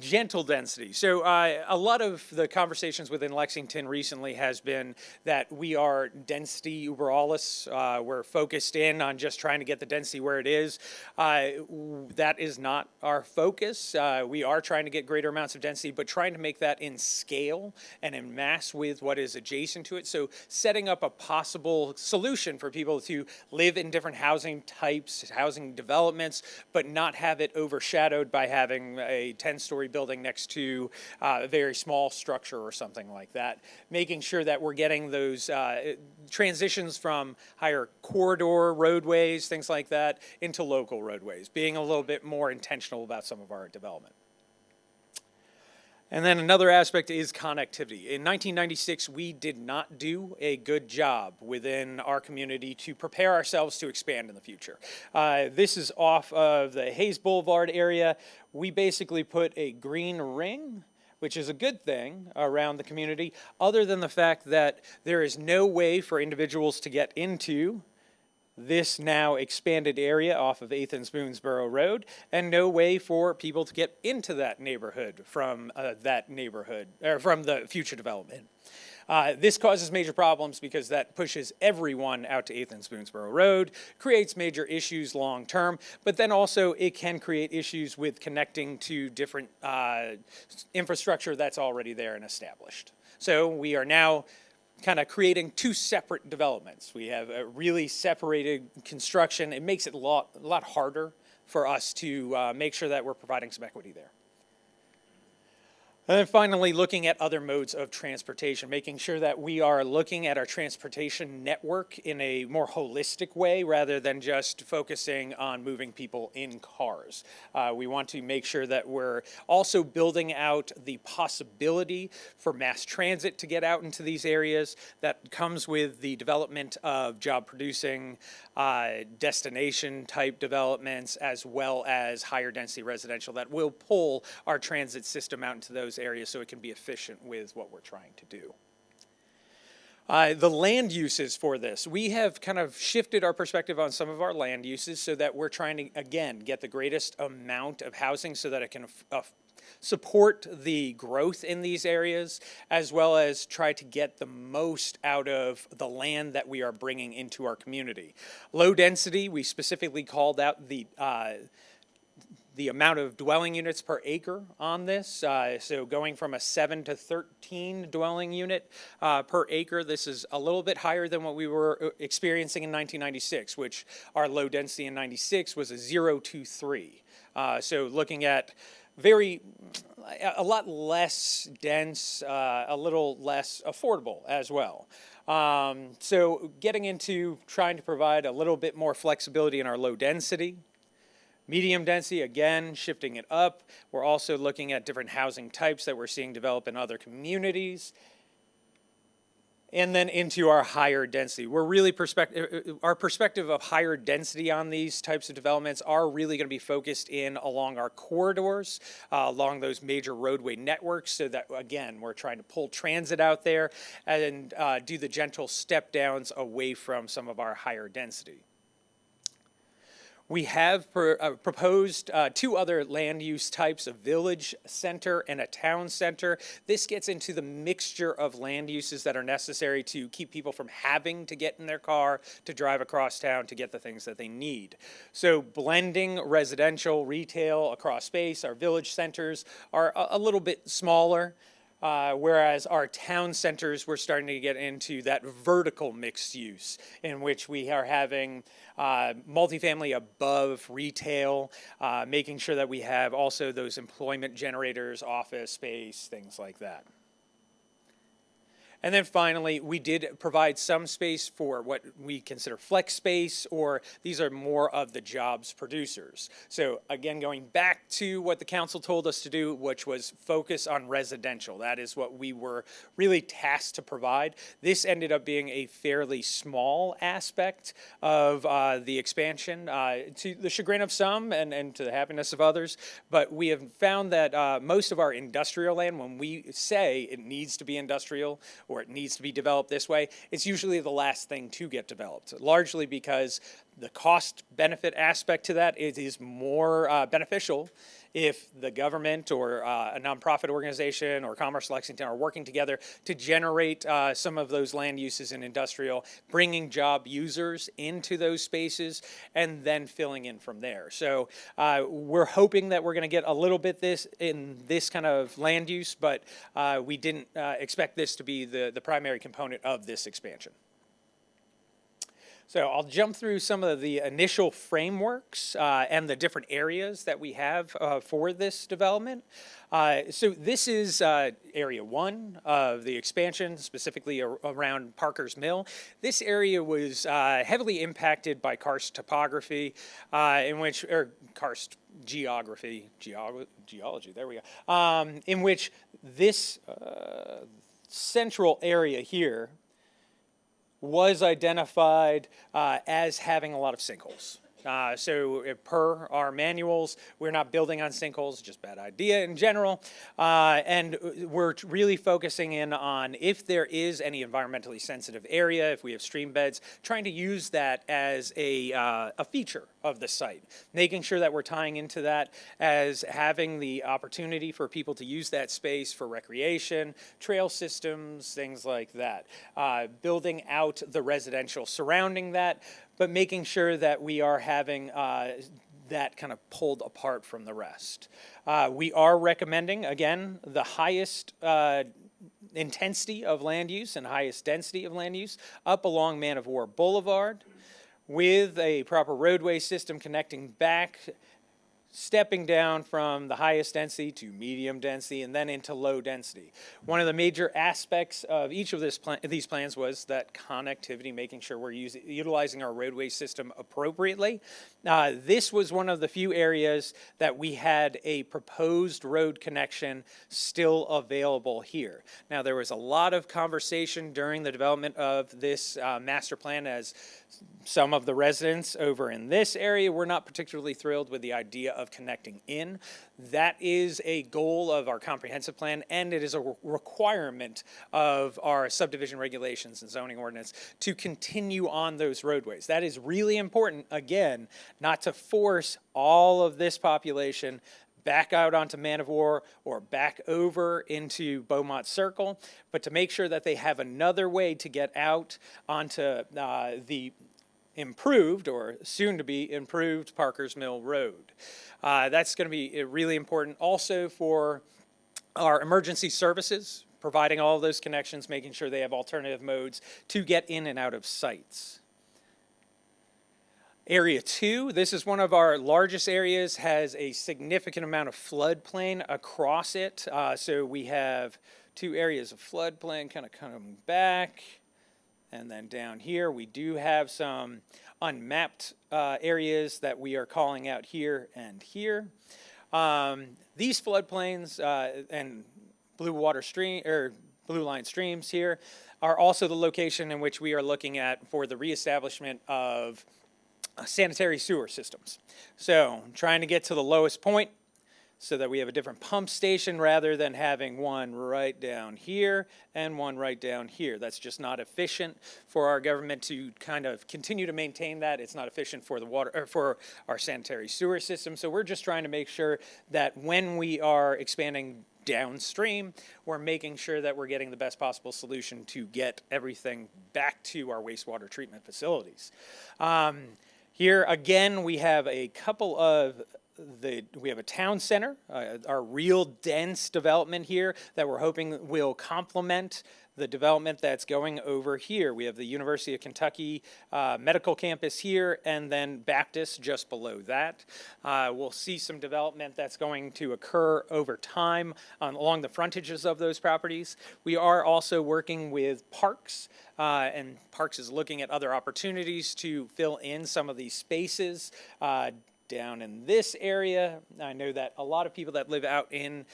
Gentle density. So a lot of the conversations within Lexington recently has been that we are density uber alles. We're focused in on just trying to get the density where it is. That is not our focus. We are trying to get greater amounts of density, but trying to make that in scale and in mass with what is adjacent to it. So setting up a possible solution for people to live in different housing types, housing developments, but not have it overshadowed by having a 10-story building next to a very small structure or something like that. Making sure that we're getting those transitions from higher corridor roadways, things like that, into local roadways. Being a little bit more intentional about some of our development. And then another aspect is connectivity. In 1996, we did not do a good job within our community to prepare ourselves to expand in the future. This is off of the Hayes Boulevard area. We basically put a green ring, which is a good thing, around the community, other than the fact that there is no way for individuals to get into this now expanded area off of 8th and Spoonsboro Road, and no way for people to get into that neighborhood from from the future development. This causes major problems because that pushes everyone out to 8th and Spoonsboro Road, creates major issues long term, but then also it can create issues with connecting to different infrastructure that's already there and established. So we are now kind of creating two separate developments. We have a really separated construction. It makes it a lot harder for us to make sure that we're providing some equity there. And then finally, looking at other modes of transportation, making sure that we are looking at our transportation network in a more holistic way rather than just focusing on moving people in cars. We want to make sure that we're also building out the possibility for mass transit to get out into these areas. That comes with the development of job-producing destination type developments, as well as higher density residential that will pull our transit system out into those areas so it can be efficient with what we're trying to do. The land uses for this, we have kind of shifted our perspective on some of our land uses so that we're trying to, again, get the greatest amount of housing so that it can support the growth in these areas, as well as try to get the most out of the land that we are bringing into our community. Low density, we specifically called out the amount of dwelling units per acre on this. So going from a 7 to 13 dwelling unit per acre, this is a little bit higher than what we were experiencing in 1996, which our low density in 96 was a 0 to 3. So looking at a lot less dense, a little less affordable as well. So getting into trying to provide a little bit more flexibility in our low density. Medium density, again, shifting it up. We're also looking at different housing types that we're seeing develop in other communities. And then into our higher density. We're really our perspective of higher density on these types of developments are really going to be focused in along our corridors, along those major roadway networks, so that, again, we're trying to pull transit out there and do the gentle step downs away from some of our higher density. We have proposed two other land use types, a village center and a town center. This gets into the mixture of land uses that are necessary to keep people from having to get in their car to drive across town to get the things that they need. So blending residential, retail across space, our village centers are a little bit smaller. Whereas our town centers, we're starting to get into that vertical mixed use in which we are having multifamily above retail, making sure that we have also those employment generators, office space, things like that. And then finally, we did provide some space for what we consider flex space, or these are more of the jobs producers. So again, going back to what the council told us to do, which was focus on residential. That is what we were really tasked to provide. This ended up being a fairly small aspect of the expansion, to the chagrin of some and to the happiness of others. But we have found that most of our industrial land, when we say it needs to be industrial, or it needs to be developed this way, it's usually the last thing to get developed, largely because the cost benefit aspect to that is more beneficial if the government or a nonprofit organization or Commerce Lexington are working together to generate some of those land uses in industrial, bringing job users into those spaces, and then filling in from there. So we're hoping that we're going to get a little bit in this kind of land use, but we didn't expect this to be the primary component of this expansion. So I'll jump through some of the initial frameworks and the different areas that we have for this development. So this is area 1 of the expansion, specifically around Parker's Mill. This area was heavily impacted by karst topography, or karst geography, geology, there we go, in which this central area here was identified as having a lot of sinkholes. So per our manuals, we're not building on sinkholes, just bad idea in general. And we're really focusing in on if there is any environmentally sensitive area, if we have stream beds, trying to use that as a feature of the site, making sure that we're tying into that as having the opportunity for people to use that space for recreation, trail systems, things like that. Building out the residential surrounding that, but making sure that we are having that kind of pulled apart from the rest. We are recommending, again, the highest intensity of land use and highest density of land use up along Man of War Boulevard with a proper roadway system connecting back, stepping down from the highest density to medium density and then into low density. One of the major aspects of each of these plans was that connectivity, making sure we're utilizing our roadway system appropriately. This was one of the few areas that we had a proposed road connection still available here. Now, there was a lot of conversation during the development of this master plan, as some of the residents over in this area were not particularly thrilled with the idea of connecting in. That is a goal of our comprehensive plan, and it is a requirement of our subdivision regulations and zoning ordinance to continue on those roadways. That is really important, again, not to force all of this population back out onto Man of War or back over into Beaumont Circle, but to make sure that they have another way to get out onto the improved or soon to be improved Parker's Mill Road. That's going to be really important also for our emergency services, providing all of those connections, making sure they have alternative modes to get in and out of sites. Area 2, this is one of our largest areas, has a significant amount of floodplain across it. So we have 2 areas of floodplain kind of coming back. And then down here, we do have some unmapped areas that we are calling out here and here. These floodplains and blue line streams here are also the location in which we are looking at for the reestablishment of sanitary sewer systems. So trying to get to the lowest point so that we have a different pump station rather than having one right down here and one right down here. That's just not efficient for our government to kind of continue to maintain that. It's not efficient for the water or for our sanitary sewer system. So we're just trying to make sure that when we are expanding downstream, we're making sure that we're getting the best possible solution to get everything back to our wastewater treatment facilities. Here again, we have a couple of we have a town center, our real dense development here that we're hoping will complement the development that's going over here. We have the University of Kentucky medical campus here, and then Baptist just below that. We'll see some development that's going to occur over time along the frontages of those properties. We are also working with Parks, and Parks is looking at other opportunities to fill in some of these spaces down in this area. I know that a lot of people that live out in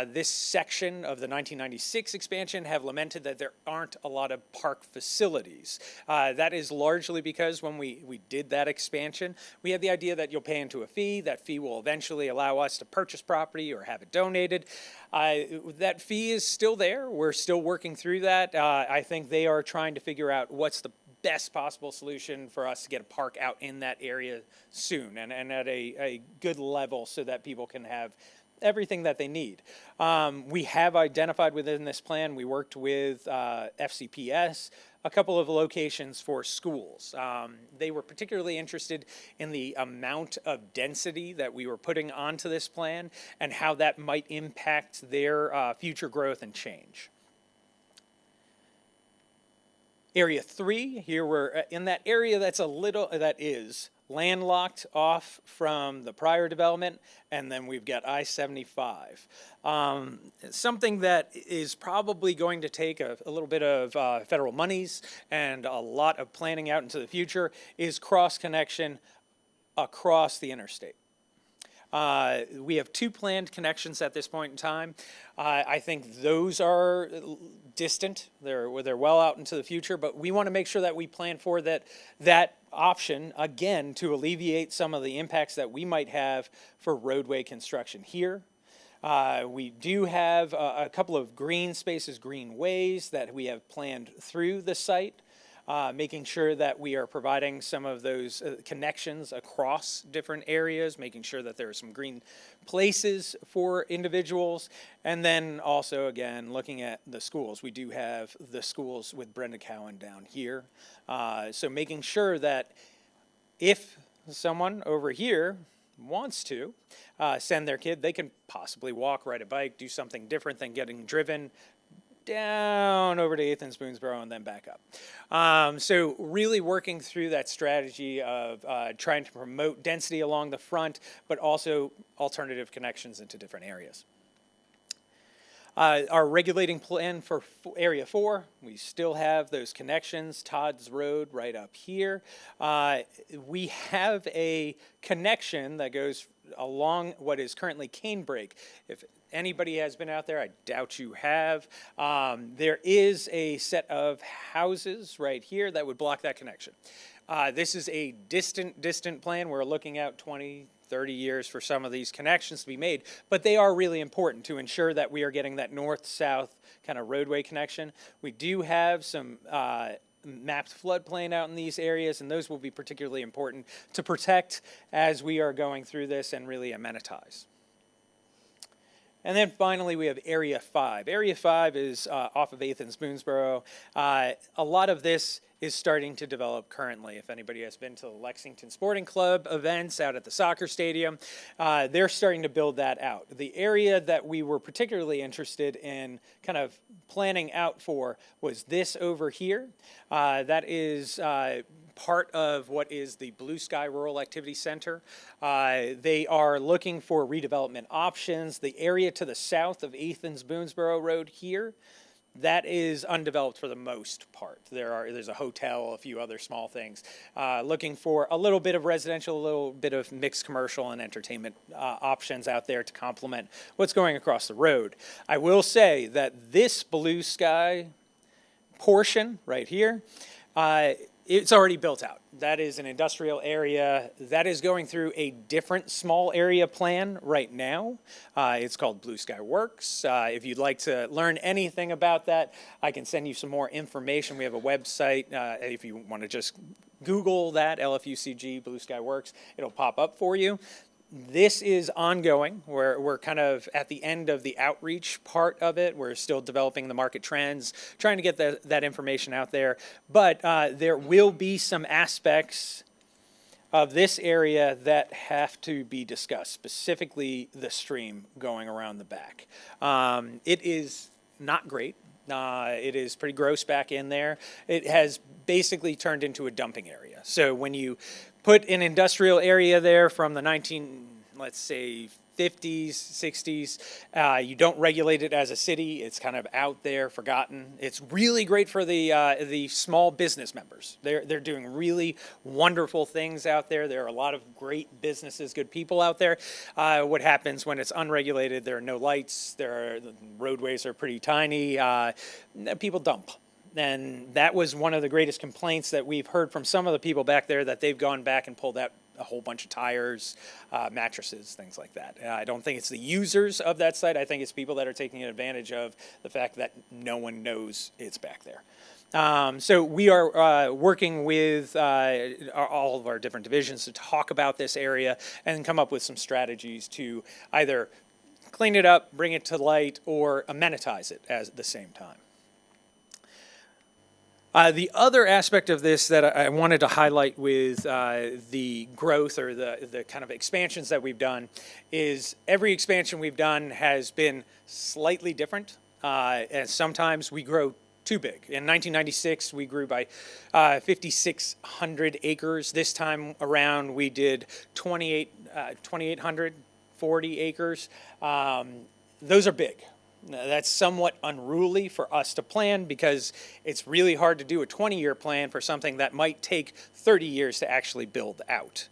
this section of the 1996 expansion have lamented that there aren't a lot of park facilities. That is largely because when we did that expansion, we had the idea that you'll pay into a fee. That fee will eventually allow us to purchase property or have it donated. That fee is still there. We're still working through that. I think they are trying to figure out what's the best possible solution for us to get a park out in that area soon and at a good level so that people can have everything that they need. We have identified within this plan, we worked with FCPS, a couple of locations for schools. They were particularly interested in the amount of density that we were putting onto this plan and how that might impact their future growth and change. Area 3, here we're in that area that is landlocked off from the prior development, and then we've got I-75. Something that is probably going to take a little bit of federal monies and a lot of planning out into the future is cross connection across the interstate. We have 2 planned connections at this point in time. I think those are distant. They're well out into the future, but we want to make sure that we plan for that option, again, to alleviate some of the impacts that we might have for roadway construction here. We do have a couple of green spaces, green ways that we have planned through the site. Making sure that we are providing some of those connections across different areas, making sure that there are some green places for individuals, and then also, again, looking at the schools. We do have the schools with Brenda Cowan down here. So making sure that if someone over here wants to send their kid, they can possibly walk, ride a bike, do something different than getting driven down over to 8th and Spoonsboro and then back up. So really working through that strategy of trying to promote density along the front, but also alternative connections into different areas. Our regulating plan for Area 4, we still have those connections, Todd's Road right up here. We have a connection that goes along what is currently Canebrake. If anybody has been out there, I doubt you have. There is a set of houses right here that would block that connection. This is a distant plan. We're looking out 20, 30 years for some of these connections to be made, but they are really important to ensure that we are getting that north-south kind of roadway connection. We do have some mapped floodplain out in these areas, and those will be particularly important to protect as we are going through this and really amenitize. And then finally, we have Area 5. Area 5 is off of 8th and Spoonsboro. A lot of this is starting to develop currently. If anybody has been to the Lexington Sporting Club events out at the soccer stadium, they're starting to build that out. The area that we were particularly interested in kind of planning out for was this over here. That is part of what is the Blue Sky Rural Activity Center. They are looking for redevelopment options. The area to the south of 8th and Spoonsboro Road here, that is undeveloped for the most part. There's a hotel, a few other small things. Looking for a little bit of residential, a little bit of mixed commercial and entertainment options out there to complement what's going across the road. I will say that this Blue Sky portion right here, it's already built out. That is an industrial area. That is going through a different small area plan right now. It's called Blue Sky Works. If you'd like to learn anything about that, I can send you some more information. We have a website. If you want to just Google that, LFUCG, Blue Sky Works, it'll pop up for you. This is ongoing. We're kind of at the end of the outreach part of it. We're still developing the market trends, trying to get that information out there. But there will be some aspects of this area that have to be discussed, specifically the stream going around the back. It is not great. It is pretty gross back in there. It has basically turned into a dumping area. So when you put an industrial area there from the 50s, 60s, you don't regulate it as a city. It's kind of out there, forgotten. It's really great for the small business members. They're doing really wonderful things out there. There are a lot of great businesses, good people out there. What happens when it's unregulated? There are no lights. The roadways are pretty tiny. People dump. And that was one of the greatest complaints that we've heard from some of the people back there, that they've gone back and pulled out a whole bunch of tires, mattresses, things like that. I don't think it's the users of that site. I think it's people that are taking advantage of the fact that no one knows it's back there. So we are working with all of our different divisions to talk about this area and come up with some strategies to either clean it up, bring it to light, or amenitize it at the same time. The other aspect of this that I wanted to highlight with the growth or the kind of expansions that we've done is every expansion we've done has been slightly different. And sometimes we grow too big. In 1996, we grew by 5,600 acres. This time around, we did 2,840 acres. Those are big. Now, that's somewhat unruly for us to plan because it's really hard to do a 20-year plan for something that might take 30 years to actually build out.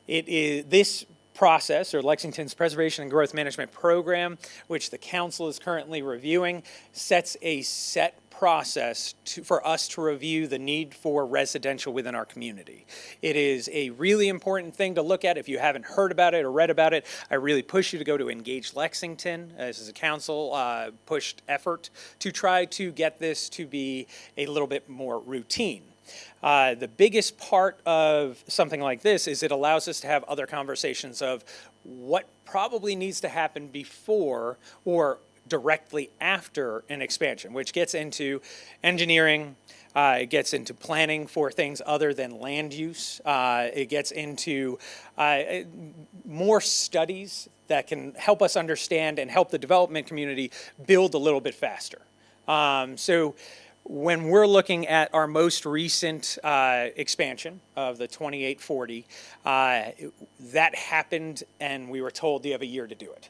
This process, or Lexington's Preservation and Growth Management Program, which the council is currently reviewing, sets a set process for us to review the need for residential within our community. It is a really important thing to look at. If you haven't heard about it or read about it, I really push you to go to Engage Lexington. This is a council pushed effort to try to get this to be a little bit more routine. The biggest part of something like this is it allows us to have other conversations of what probably needs to happen before or directly after an expansion, which gets into engineering, it gets into planning for things other than land use, it gets into more studies that can help us understand and help the development community build a little bit faster. So when we're looking at our most recent expansion of the 2840, that happened and we were told you have a year to do it.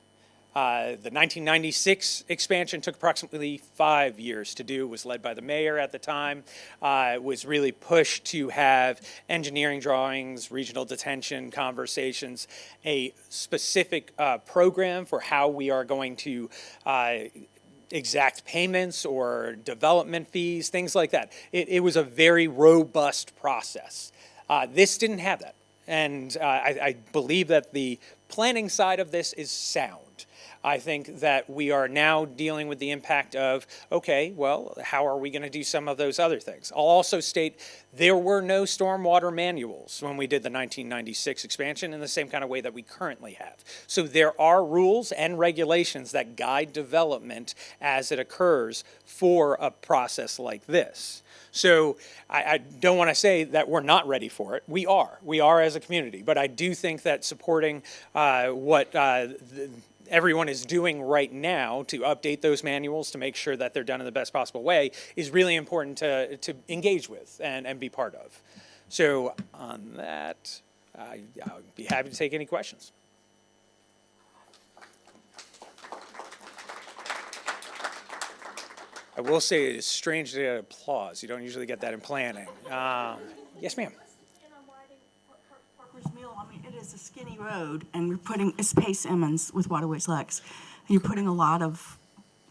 The 1996 expansion took approximately 5 years to do, was led by the mayor at the time, was really pushed to have engineering drawings, regional detention conversations, a specific program for how we are going to exact payments or development fees, things like that. It was a very robust process. This didn't have that. And I believe that the planning side of this is sound. I think that we are now dealing with the impact of, okay, well, how are we going to do some of those other things? I'll also state there were no stormwater manuals when we did the 1996 expansion in the same kind of way that we currently have. So there are rules and regulations that guide development as it occurs for a process like this. So I don't want to say that we're not ready for it. We are as a community, but I do think that supporting what everyone is doing right now to update those manuals to make sure that they're done in the best possible way is really important to engage with and be part of. So on that, I'll be happy to take any questions. I will say it is strange to get applause. You don't usually get that in planning. Yes, ma'am. Parker's Mill, I mean, it is a skinny road, and we're putting, it's Pace Emmons with Waterways Lex. And you're putting a lot of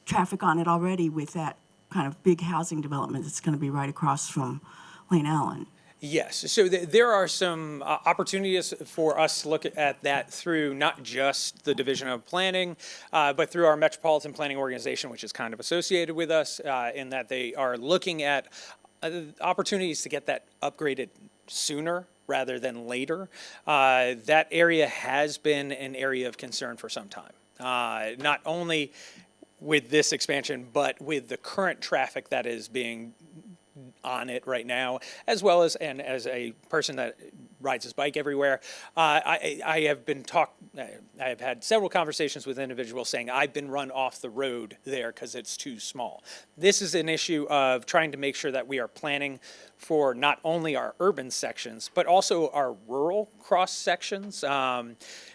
traffic on it already with that kind of big housing development that's going to be right across from Lane Allen. Yes, so there are some opportunities for us to look at that through not just the Division of Planning, but through our Metropolitan Planning Organization, which is kind of associated with us, in that they are looking at opportunities to get that upgraded sooner rather than later. That area has been an area of concern for some time, not only with this expansion, but with the current traffic that is being on it right now, as well as, and as a person that rides his bike everywhere, I have had several conversations with individuals saying I've been run off the road there because it's too small. This is an issue of trying to make sure that we are planning for not only our urban sections, but also our rural cross sections.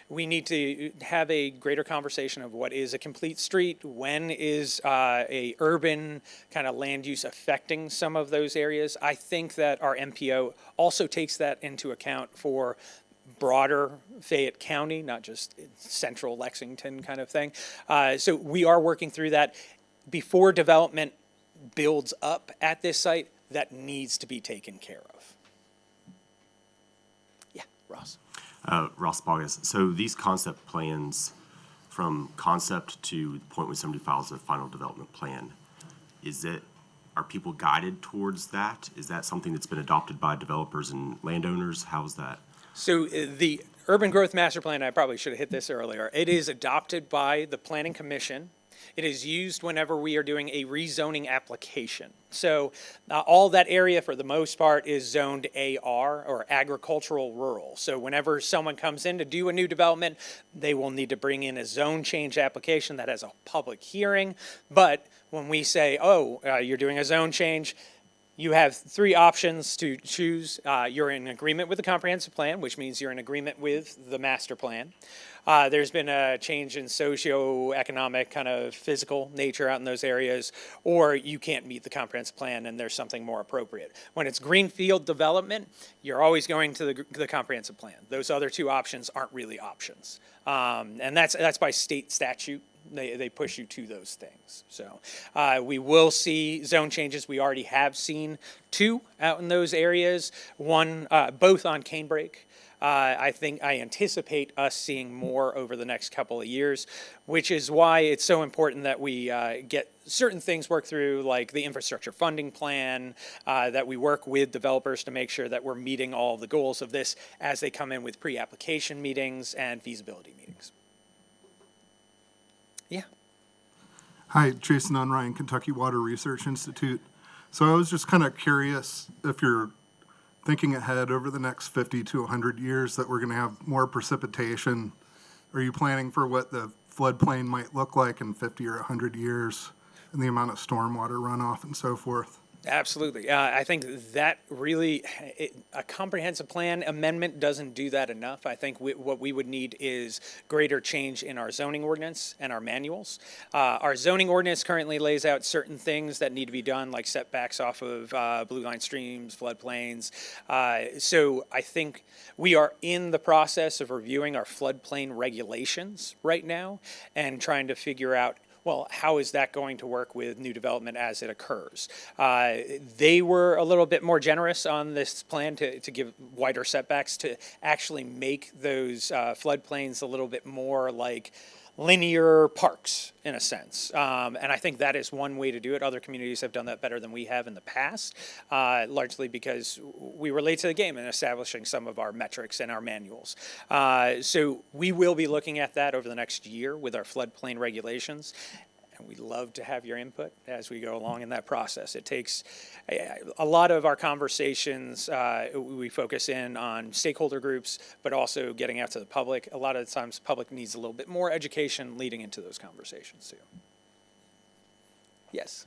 We need to have a greater conversation of what is a complete street, when is a urban kind of land use affecting some of those areas. I think that our MPO also takes that into account for broader Fayette County, not just central Lexington kind of thing. So we are working through that. Before development builds up at this site, that needs to be taken care of. Yeah, Ross. Ross Bogus. So these concept plans, from concept to the point when somebody files a final development plan, are people guided towards that? Is that something that's been adopted by developers and landowners? How's that? So the Urban Growth Master Plan, I probably should have hit this earlier, it is adopted by the Planning Commission. It is used whenever we are doing a rezoning application. So all that area for the most part is zoned AR, or agricultural rural. So whenever someone comes in to do a new development, they will need to bring in a zone change application that has a public hearing. But when we say, oh, you're doing a zone change, you have three options to choose. You're in agreement with the comprehensive plan, which means you're in agreement with the master plan. There's been a change in socioeconomic, kind of physical nature out in those areas, or you can't meet the comprehensive plan and there's something more appropriate. When it's greenfield development, you're always going to the comprehensive plan. Those other two options aren't really options. And that's by state statute. They push you to those things. So we will see zone changes. We already have seen two out in those areas, one, both on Canebrake. I anticipate us seeing more over the next couple of years, which is why it's so important that we get certain things worked through, like the infrastructure funding plan, that we work with developers to make sure that we're meeting all of the goals of this as they come in with pre-application meetings and feasibility meetings. Yeah. Hi, Jason Unrein, Kentucky Water Research Institute. So I was just kind of curious if you're thinking ahead over the next 50 to 100 years that we're going to have more precipitation. Are you planning for what the floodplain might look like in 50 or 100 years and the amount of stormwater runoff and so forth? Absolutely. I think that really, a comprehensive plan amendment doesn't do that enough. I think what we would need is greater change in our zoning ordinance and our manuals. Our zoning ordinance currently lays out certain things that need to be done, like setbacks off of blue line streams, floodplains. So I think we are in the process of reviewing our floodplain regulations right now and trying to figure out, well, how is that going to work with new development as it occurs? They were a little bit more generous on this plan to give wider setbacks to actually make those floodplains a little bit more like linear parks in a sense. And I think that is one way to do it. Other communities have done that better than we have in the past, largely because we were late to the game in establishing some of our metrics and our manuals. So we will be looking at that over the next year with our floodplain regulations. And we'd love to have your input as we go along in that process. It takes a lot of our conversations, we focus in on stakeholder groups, but also getting out to the public. A lot of the times the public needs a little bit more education leading into those conversations too. Yes.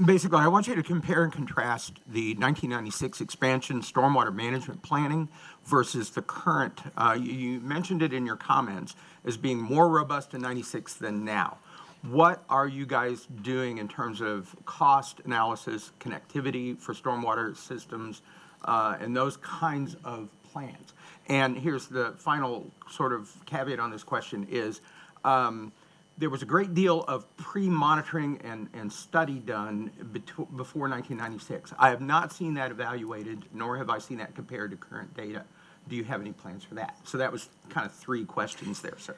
Basically, I want you to compare and contrast the 1996 expansion stormwater management planning versus the current. You mentioned it in your comments as being more robust in 96 than now. What are you guys doing in terms of cost analysis, connectivity for stormwater systems, and those kinds of plans? And here's the final sort of caveat on this question is, there was a great deal of pre-monitoring and study done before 1996. I have not seen that evaluated, nor have I seen that compared to current data. Do you have any plans for that? So that was kind of three questions there, sir.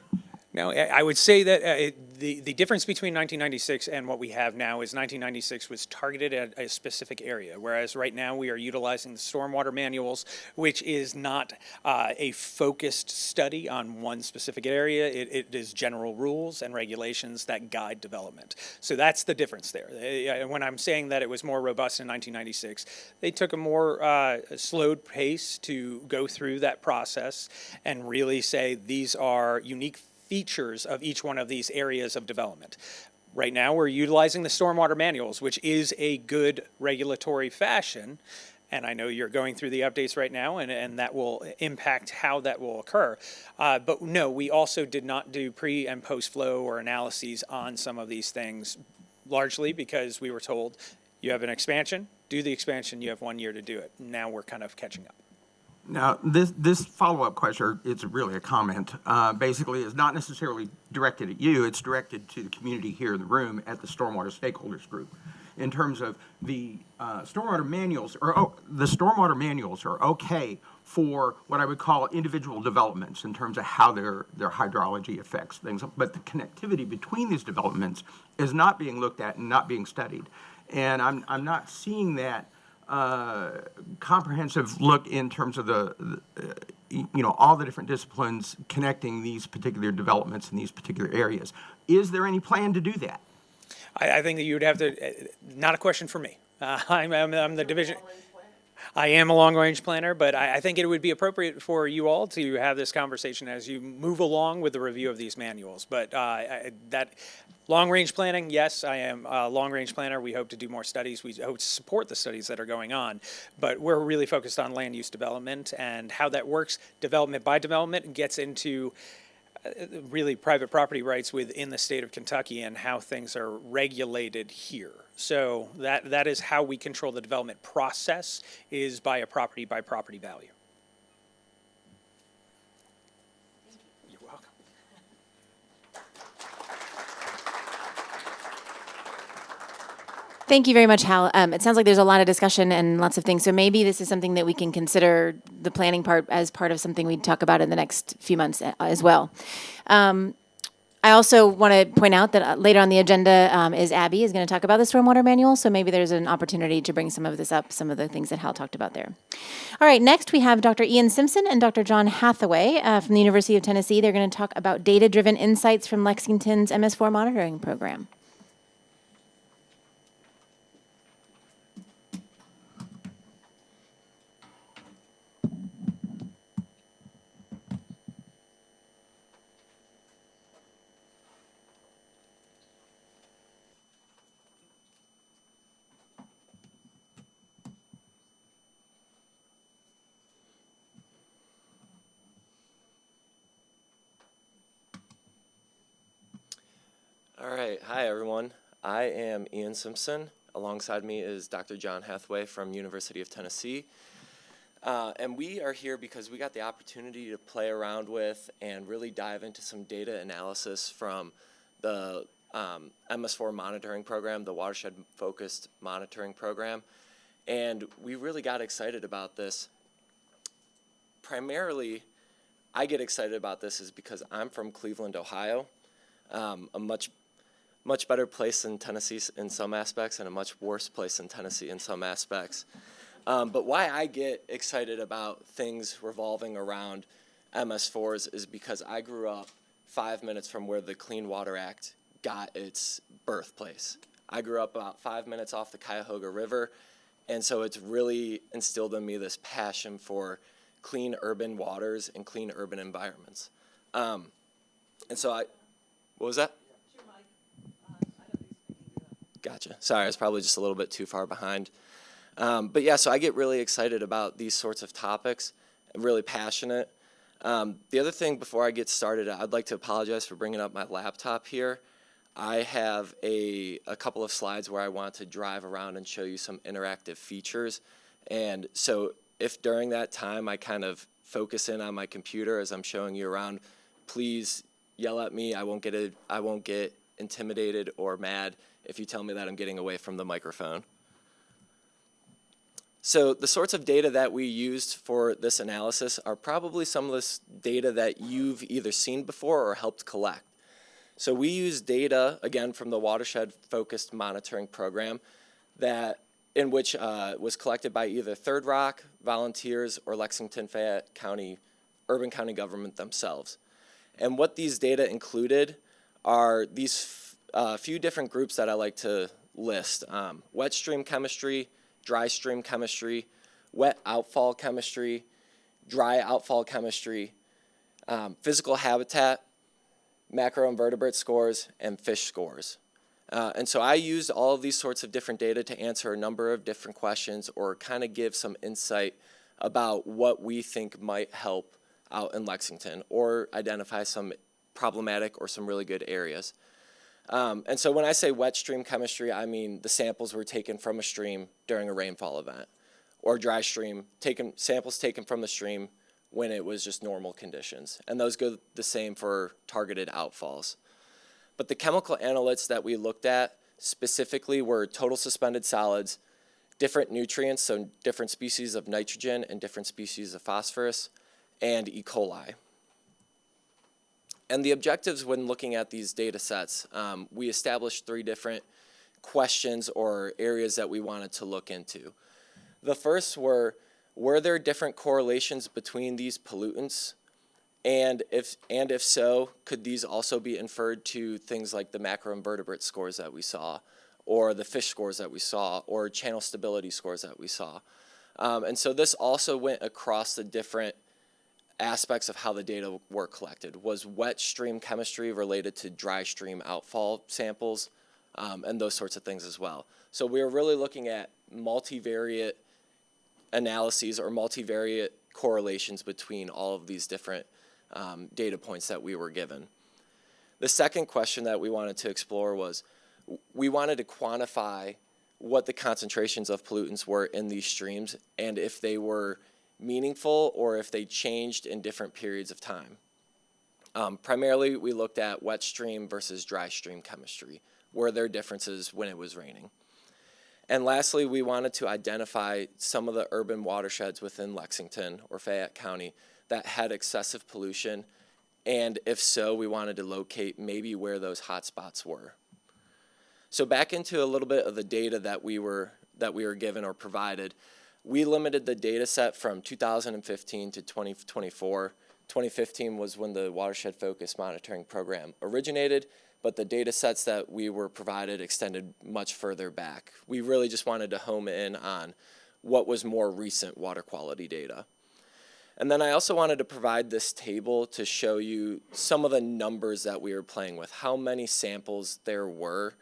No, I would say that the difference between 1996 and what we have now is 1996 was targeted at a specific area, whereas right now we are utilizing the stormwater manuals, which is not a focused study on one specific area. It is general rules and regulations that guide development. So that's the difference there. When I'm saying that it was more robust in 1996, they took a more slowed pace to go through that process and really say these are unique features of each one of these areas of development. Right now, we're utilizing the stormwater manuals, which is a good regulatory fashion. And I know you're going through the updates right now, and that will impact how that will occur. But no, we also did not do pre and post flow or analyses on some of these things, largely because we were told you have an expansion, do the expansion, you have 1 year to do it. Now we're kind of catching up. Now, this follow-up question, it's really a comment, basically is not necessarily directed at you, it's directed to the community here in the room at the Stormwater Stakeholders Group. In terms of the stormwater manuals, the stormwater manuals are okay for what I would call individual developments in terms of how their hydrology affects things, but the connectivity between these developments is not being looked at and not being studied. And I'm not seeing that comprehensive look in terms of all the different disciplines connecting these particular developments in these particular areas. Is there any plan to do that? I think that you would have to, not a question for me. I'm the division. I am a long-range planner, but I think it would be appropriate for you all to have this conversation as you move along with the review of these manuals. But that long-range planning, yes, I am a long-range planner. We hope to do more studies. We hope to support the studies that are going on. But we're really focused on land use development and how that works development by development and gets into really private property rights within the state of Kentucky and how things are regulated here. So that is how we control the development process, is by property value. You're welcome. Thank you very much, Hal. It sounds like there's a lot of discussion and lots of things. So maybe this is something that we can consider the planning part as part of something we talk about in the next few months as well. I also want to point out that later on the agenda is Abby is going to talk about the stormwater manual. So maybe there's an opportunity to bring some of this up, some of the things that Hal talked about there. All right, next we have Dr. Ian Simpson and Dr. John Hathaway from the University of Tennessee. They're going to talk about data-driven insights from Lexington's MS4 monitoring program. All right, hi everyone. I am Ian Simpson. Alongside me is Dr. John Hathaway from University of Tennessee. And we are here because we got the opportunity to play around with and really dive into some data analysis from the MS4 monitoring program, the watershed-focused monitoring program. And we really got excited about this. Primarily, I get excited about this is because I'm from Cleveland, Ohio, a much better place than Tennessee in some aspects and a much worse place than Tennessee in some aspects. But why I get excited about things revolving around MS4s is because I grew up 5 minutes from where the Clean Water Act got its birthplace. I grew up about 5 minutes off the Cuyahoga River, and so it's really instilled in me this passion for clean urban waters and clean urban environments. And so what was that? Gotcha. Sorry, I was probably just a little bit too far behind. But yeah, so I get really excited about these sorts of topics. I'm really passionate. The other thing before I get started, I'd like to apologize for bringing up my laptop here. I have a couple of slides where I want to drive around and show you some interactive features. And so if during that time I kind of focus in on my computer as I'm showing you around, please yell at me. I won't get intimidated or mad if you tell me that I'm getting away from the microphone. So the sorts of data that we used for this analysis are probably some of this data that you've either seen before or helped collect. So we use data, again, from the watershed-focused monitoring program in which was collected by either Third Rock, volunteers, or Lexington Fayette County, urban county government themselves. And what these data included are these few different groups that I like to list. Wet stream chemistry, dry stream chemistry, wet outfall chemistry, dry outfall chemistry, physical habitat, macroinvertebrate scores, and fish scores. And so I used all of these sorts of different data to answer a number of different questions or kind of give some insight about what we think might help out in Lexington or identify some problematic or some really good areas. And so when I say wet stream chemistry, I mean the samples were taken from a stream during a rainfall event, or dry stream, samples taken from the stream when it was just normal conditions. And those go the same for targeted outfalls. But the chemical analytes that we looked at specifically were total suspended solids, different nutrients, so different species of nitrogen and different species of phosphorus, and E. coli. And the objectives when looking at these data sets, we established 3 different questions or areas that we wanted to look into. The first were, were there different correlations between these pollutants? And if so, could these also be inferred to things like the macroinvertebrate scores that we saw, or the fish scores that we saw, or channel stability scores that we saw? And so this also went across the different aspects of how the data were collected. Was wet stream chemistry related to dry stream outfall samples, and those sorts of things as well. So we were really looking at multivariate analyses or multivariate correlations between all of these different data points that we were given. The second question that we wanted to explore was we wanted to quantify what the concentrations of pollutants were in these streams and if they were meaningful or if they changed in different periods of time. Primarily, we looked at wet stream versus dry stream chemistry. Were there differences when it was raining? And lastly, we wanted to identify some of the urban watersheds within Lexington or Fayette County that had excessive pollution, and if so, we wanted to locate maybe where those hotspots were. So back into a little bit of the data that we were given or provided. We limited the data set from 2015 to 2024. 2015 was when the Watershed Focused Monitoring Program originated, but the data sets that we were provided extended much further back. We really just wanted to home in on what was more recent water quality data. And then I also wanted to provide this table to show you some of the numbers that we were playing with, how many samples there were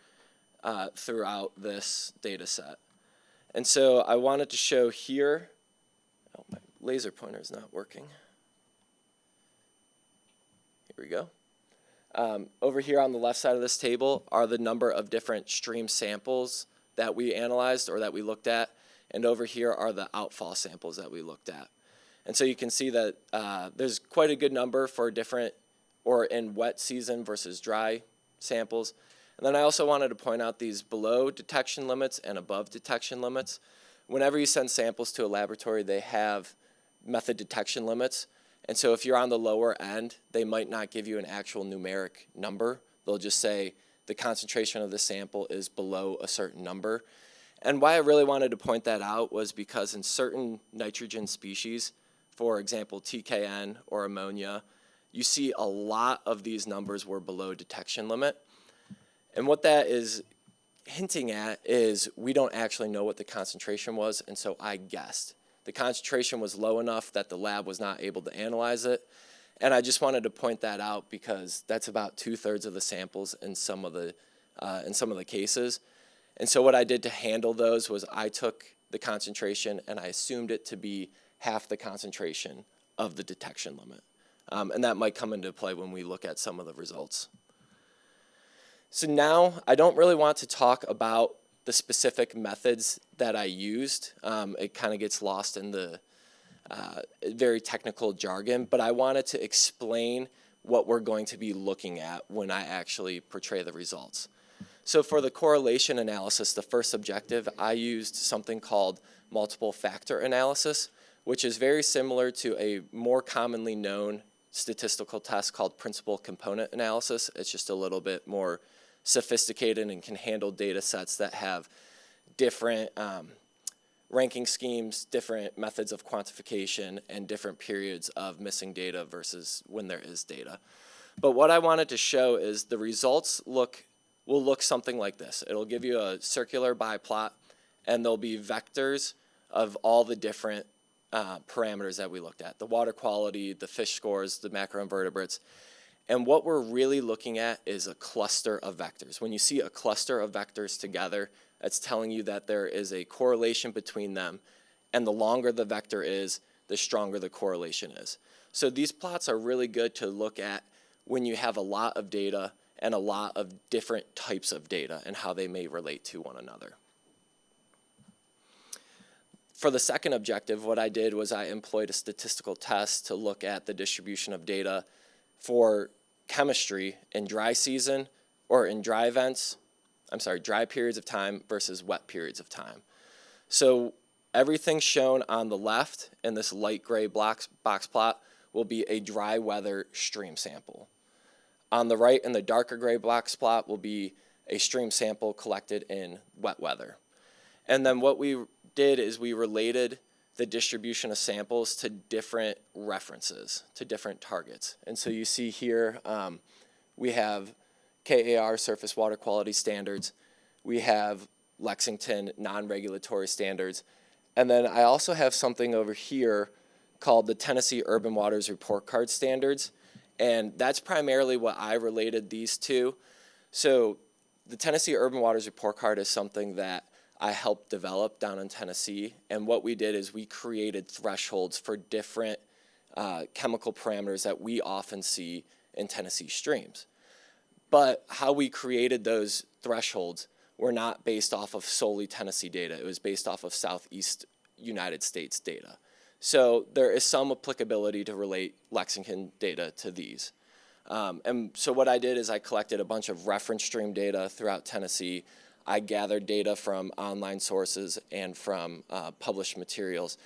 throughout this data set. And so I wanted to show here, oh, my laser pointer is not working. Here we go. Over here on the left side of this table are the number of different stream samples that we analyzed or that we looked at, and over here are the outfall samples that we looked at. And so you can see that there's quite a good number for different, or in wet season versus dry samples. And then I also wanted to point out these below detection limits and above detection limits. Whenever you send samples to a laboratory, they have method detection limits. And so if you're on the lower end, they might not give you an actual numeric number. They'll just say the concentration of the sample is below a certain number. And why I really wanted to point that out was because in certain nitrogen species, for example, TKN or ammonia, you see a lot of these numbers were below detection limit. And what that is hinting at is we don't actually know what the concentration was, and so I guessed. The concentration was low enough that the lab was not able to analyze it, and I just wanted to point that out because that's about 2/3 of the samples in some of the cases. And so what I did to handle those was I took the concentration and I assumed it to be half the concentration of the detection limit. And that might come into play when we look at some of the results. So now I don't really want to talk about the specific methods that I used. It kind of gets lost in the very technical jargon, but I wanted to explain what we're going to be looking at when I actually portray the results. So for the correlation analysis, the first objective, I used something called multiple factor analysis, which is very similar to a more commonly known statistical test called principal component analysis. It's just a little bit more sophisticated and can handle data sets that have different ranking schemes, different methods of quantification, and different periods of missing data versus when there is data. But what I wanted to show is the results will look something like this. It'll give you a circular biplot, and there'll be vectors of all the different parameters that we looked at, the water quality, the fish scores, the macroinvertebrates. And what we're really looking at is a cluster of vectors. When you see a cluster of vectors together, that's telling you that there is a correlation between them, and the longer the vector is, the stronger the correlation is. So these plots are really good to look at when you have a lot of data and a lot of different types of data and how they may relate to one another. For the second objective, what I did was I employed a statistical test to look at the distribution of data for chemistry in dry season or in dry periods of time versus wet periods of time. So everything shown on the left in this light gray box plot will be a dry weather stream sample. On the right in the darker gray box plot will be a stream sample collected in wet weather. And then what we did is we related the distribution of samples to different references, to different targets. And so you see here, we have KAR surface water quality standards. We have Lexington non-regulatory standards. And then I also have something over here called the Tennessee Urban Waters Report Card Standards. And that's primarily what I related these to. So the Tennessee Urban Waters Report Card is something that I helped develop down in Tennessee. And what we did is we created thresholds for different chemical parameters that we often see in Tennessee streams. But how we created those thresholds were not based off of solely Tennessee data. It was based off of Southeast United States data. So there is some applicability to relate Lexington data to these. And so what I did is I collected a bunch of reference stream data throughout Tennessee. I gathered data from online sources and from published materials,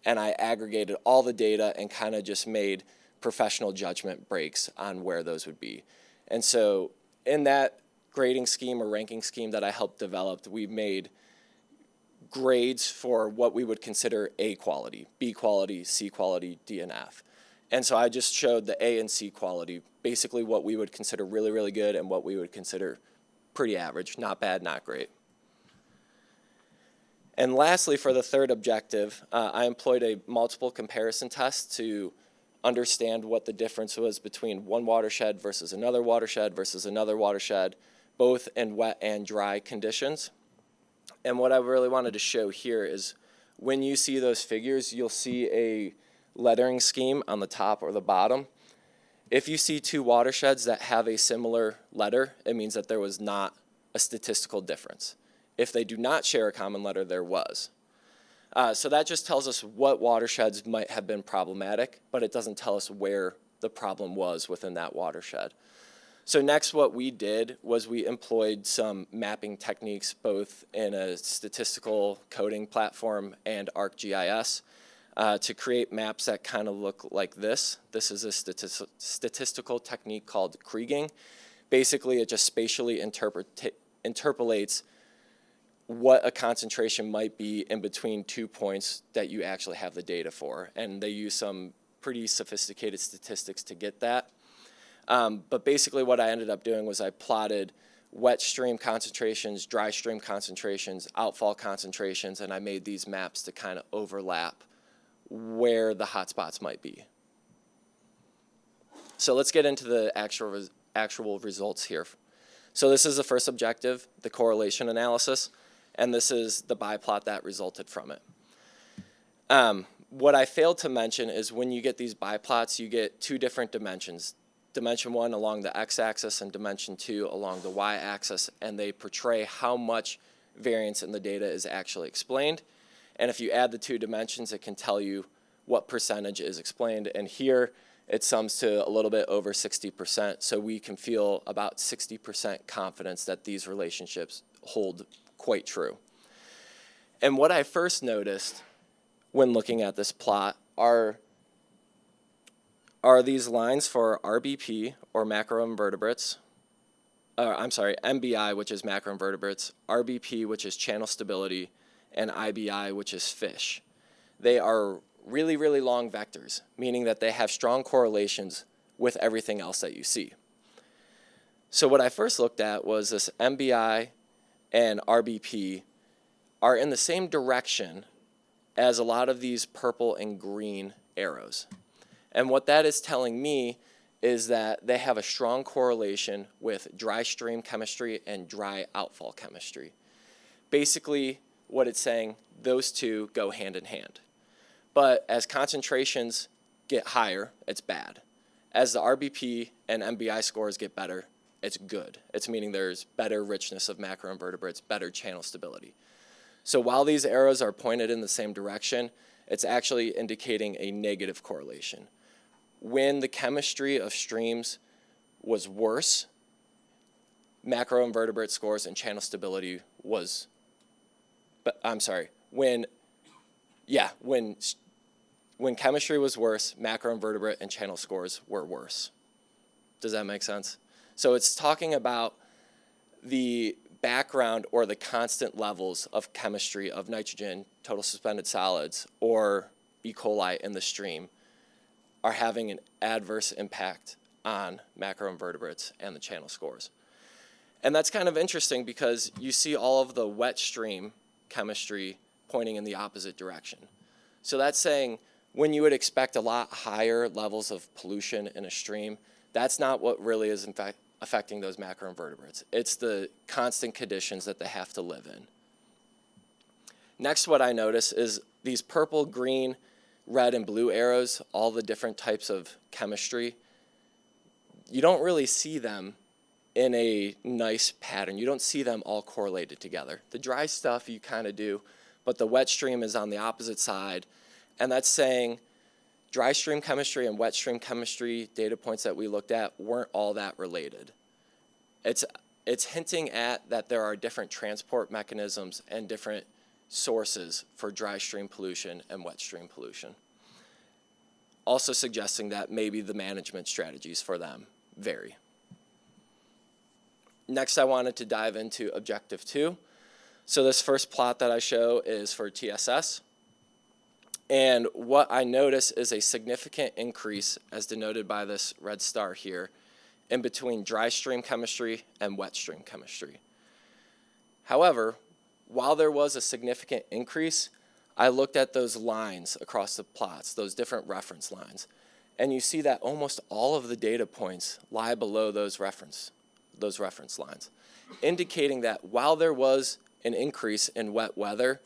and I aggregated all the data and kind of just made professional judgment breaks on where those would be. And so in that grading scheme or ranking scheme that I helped develop, we made grades for what we would consider A quality, B quality, C quality, D and F. And so I just showed the A and C quality, basically what we would consider really, really good and what we would consider pretty average, not bad, not great. And lastly, for the third objective, I employed a multiple comparison test to understand what the difference was between one watershed versus another watershed, both in wet and dry conditions. And what I really wanted to show here is when you see those figures, you'll see a lettering scheme on the top or the bottom. If you see two watersheds that have a similar letter, it means that there was not a statistical difference. If they do not share a common letter, there was. So that just tells us what watersheds might have been problematic, but it doesn't tell us where the problem was within that watershed. So next what we did was we employed some mapping techniques both in a statistical coding platform and ArcGIS to create maps that kind of look like this. This is a statistical technique called kriging. Basically, it just spatially interpolates what a concentration might be in between 2 points that you actually have the data for. And they use some pretty sophisticated statistics to get that. But basically what I ended up doing was I plotted wet stream concentrations, dry stream concentrations, outfall concentrations, and I made these maps to kind of overlap where the hotspots might be. So let's get into the actual results here. So this is the first objective, the correlation analysis, and this is the biplot that resulted from it. What I failed to mention is when you get these biplots, you get two different dimensions. Dimension 1 along the x-axis and dimension 2 along the y-axis, and they portray how much variance in the data is actually explained. And if you add the two dimensions, it can tell you what percentage is explained. And here it sums to a little bit over 60%, so we can feel about 60% confidence that these relationships hold quite true. And what I first noticed when looking at this plot are these lines for RBP, or macroinvertebrates, MBI, which is macroinvertebrates, RBP, which is channel stability, and IBI, which is fish. They are really, really long vectors, meaning that they have strong correlations with everything else that you see. So what I first looked at was this MBI and RBP are in the same direction as a lot of these purple and green arrows. And what that is telling me is that they have a strong correlation with dry stream chemistry and dry outfall chemistry. Basically, what it's saying, those two go hand in hand. But as concentrations get higher, it's bad. As the RBP and MBI scores get better, it's good. It's meaning there's better richness of macroinvertebrates, better channel stability. So while these arrows are pointed in the same direction, it's actually indicating a negative correlation. When the chemistry of streams was worse, macroinvertebrate scores and channel stability was, when chemistry was worse, macroinvertebrate and channel scores were worse. Does that make sense? So it's talking about the background or the constant levels of chemistry of nitrogen, total suspended solids, or E. coli in the stream are having an adverse impact on macroinvertebrates and the channel scores. And that's kind of interesting because you see all of the wet stream chemistry pointing in the opposite direction. So that's saying when you would expect a lot higher levels of pollution in a stream, that's not what really is in fact affecting those macroinvertebrates. It's the constant conditions that they have to live in. Next, what I notice is these purple, green, red, and blue arrows, all the different types of chemistry. You don't really see them in a nice pattern. You don't see them all correlated together. The dry stuff you kind of do, but the wet stream is on the opposite side, and that's saying dry stream chemistry and wet stream chemistry data points that we looked at weren't all that related. It's hinting at that there are different transport mechanisms and different sources for dry stream pollution and wet stream pollution. Also suggesting that maybe the management strategies for them vary. Next, I wanted to dive into Objective 2. So this first plot that I show is for TSS. And what I notice is a significant increase, as denoted by this red star here, in between dry stream chemistry and wet stream chemistry. However, while there was a significant increase, I looked at those lines across the plots, those different reference lines, and you see that almost all of the data points lie below those reference lines, indicating that while there was an increase in wet weather,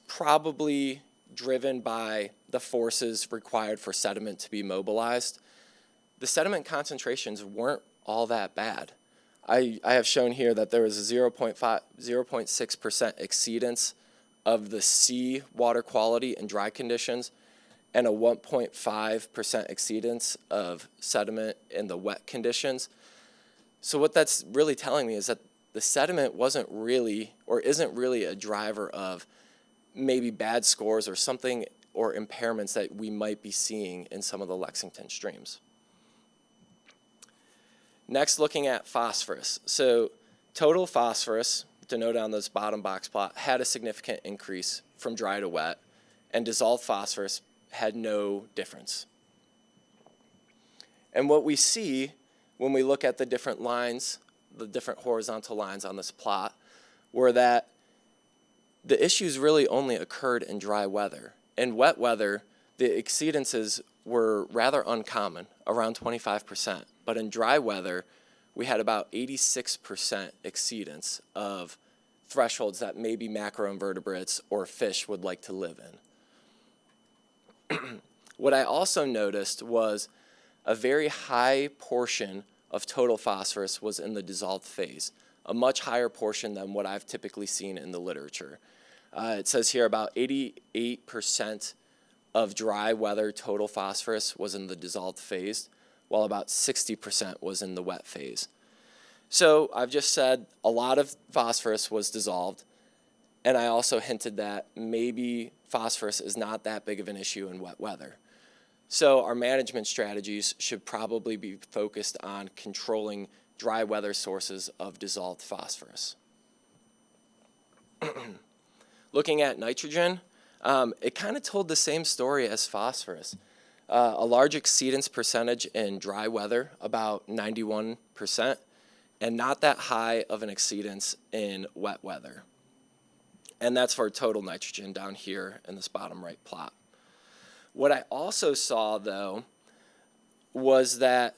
probably driven by the forces required for sediment to be mobilized, the sediment concentrations weren't all that bad. I have shown here that there was a 0.6% exceedance of the sea water quality in dry conditions and a 1.5% exceedance of sediment in the wet conditions. So what that's really telling me is that the sediment wasn't really or isn't really a driver of maybe bad scores or something or impairments that we might be seeing in some of the Lexington streams. Next, looking at phosphorus. So total phosphorus, denoted on this bottom box plot, had a significant increase from dry to wet, and dissolved phosphorus had no difference. And what we see when we look at the different lines, the different horizontal lines on this plot, were that the issues really only occurred in dry weather. In wet weather, the exceedances were rather uncommon, around 25%. But in dry weather, we had about 86% exceedance of thresholds that maybe macroinvertebrates or fish would like to live in. What I also noticed was a very high portion of total phosphorus was in the dissolved phase, a much higher portion than what I've typically seen in the literature. It says here about 88% of dry weather total phosphorus was in the dissolved phase, while about 60% was in the wet phase. So I've just said a lot of phosphorus was dissolved, and I also hinted that maybe phosphorus is not that big of an issue in wet weather. So our management strategies should probably be focused on controlling dry weather sources of dissolved phosphorus. Looking at nitrogen, it kind of told the same story as phosphorus. A large exceedance percentage in dry weather, about 91%, and not that high of an exceedance in wet weather. And that's for total nitrogen down here in this bottom right plot. What I also saw, though, was that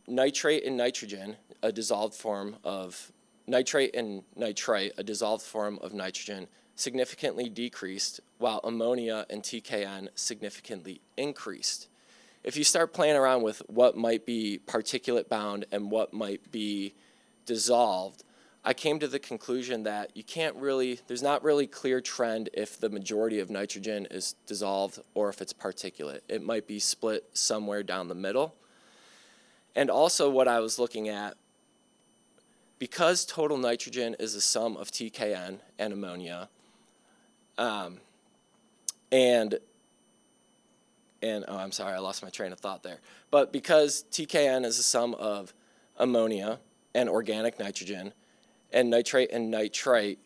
nitrate and nitrogen, a dissolved form of nitrate and nitrite, a dissolved form of nitrogen, significantly decreased, while ammonia and TKN significantly increased. If you start playing around with what might be particulate bound and what might be dissolved, I came to the conclusion that you can't really, there's not really clear trend if the majority of nitrogen is dissolved or if it's particulate. It might be split somewhere down the middle. And also what I was looking at, because total nitrogen is a sum of TKN and ammonia, oh, I'm sorry, I lost my train of thought there. But because TKN is a sum of ammonia and organic nitrogen, and nitrate and nitrite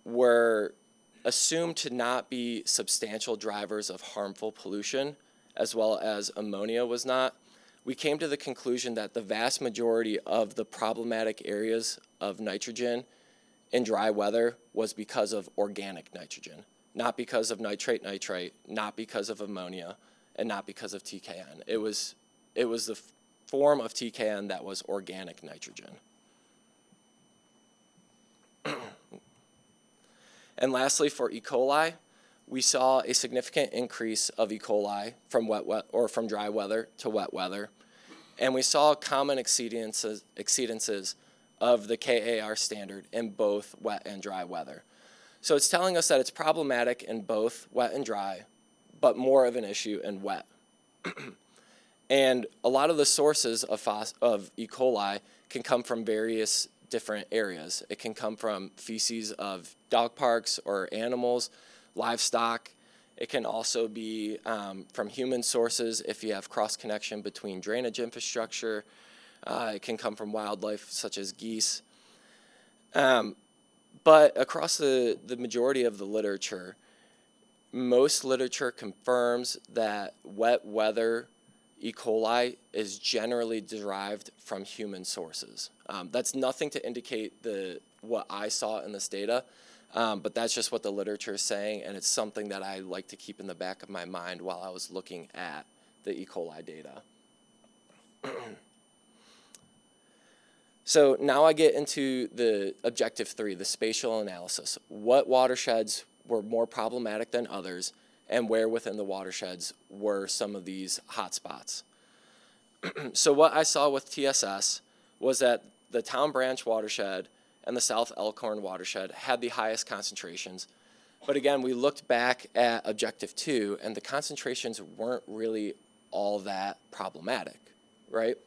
were assumed to not be substantial drivers of harmful pollution, as well as ammonia was not, we came to the conclusion that the vast majority of the problematic areas of nitrogen in dry weather was because of organic nitrogen, not because of nitrate nitrite, not because of ammonia, and not because of TKN. It was the form of TKN that was organic nitrogen. And lastly, for E. coli, we saw a significant increase of E. coli from from dry weather to wet weather, and we saw common exceedances of the KAR standard in both wet and dry weather. So it's telling us that it's problematic in both wet and dry, but more of an issue in wet. And a lot of the sources of E. coli can come from various different areas. It can come from feces of dog parks or animals, livestock. It can also be from human sources if you have cross-connection between drainage infrastructure. It can come from wildlife such as geese. But across the majority of the literature, most literature confirms that wet weather E. coli is generally derived from human sources. That's nothing to indicate what I saw in this data, but that's just what the literature is saying, and it's something that I like to keep in the back of my mind while I was looking at the E. coli data. So now I get into the objective 3, the spatial analysis. What watersheds were more problematic than others, and where within the watersheds were some of these hotspots. So what I saw with TSS was that the Town Branch watershed and the South Elkhorn watershed had the highest concentrations. But again, we looked back at objective 2, and the concentrations weren't really all that problematic, right?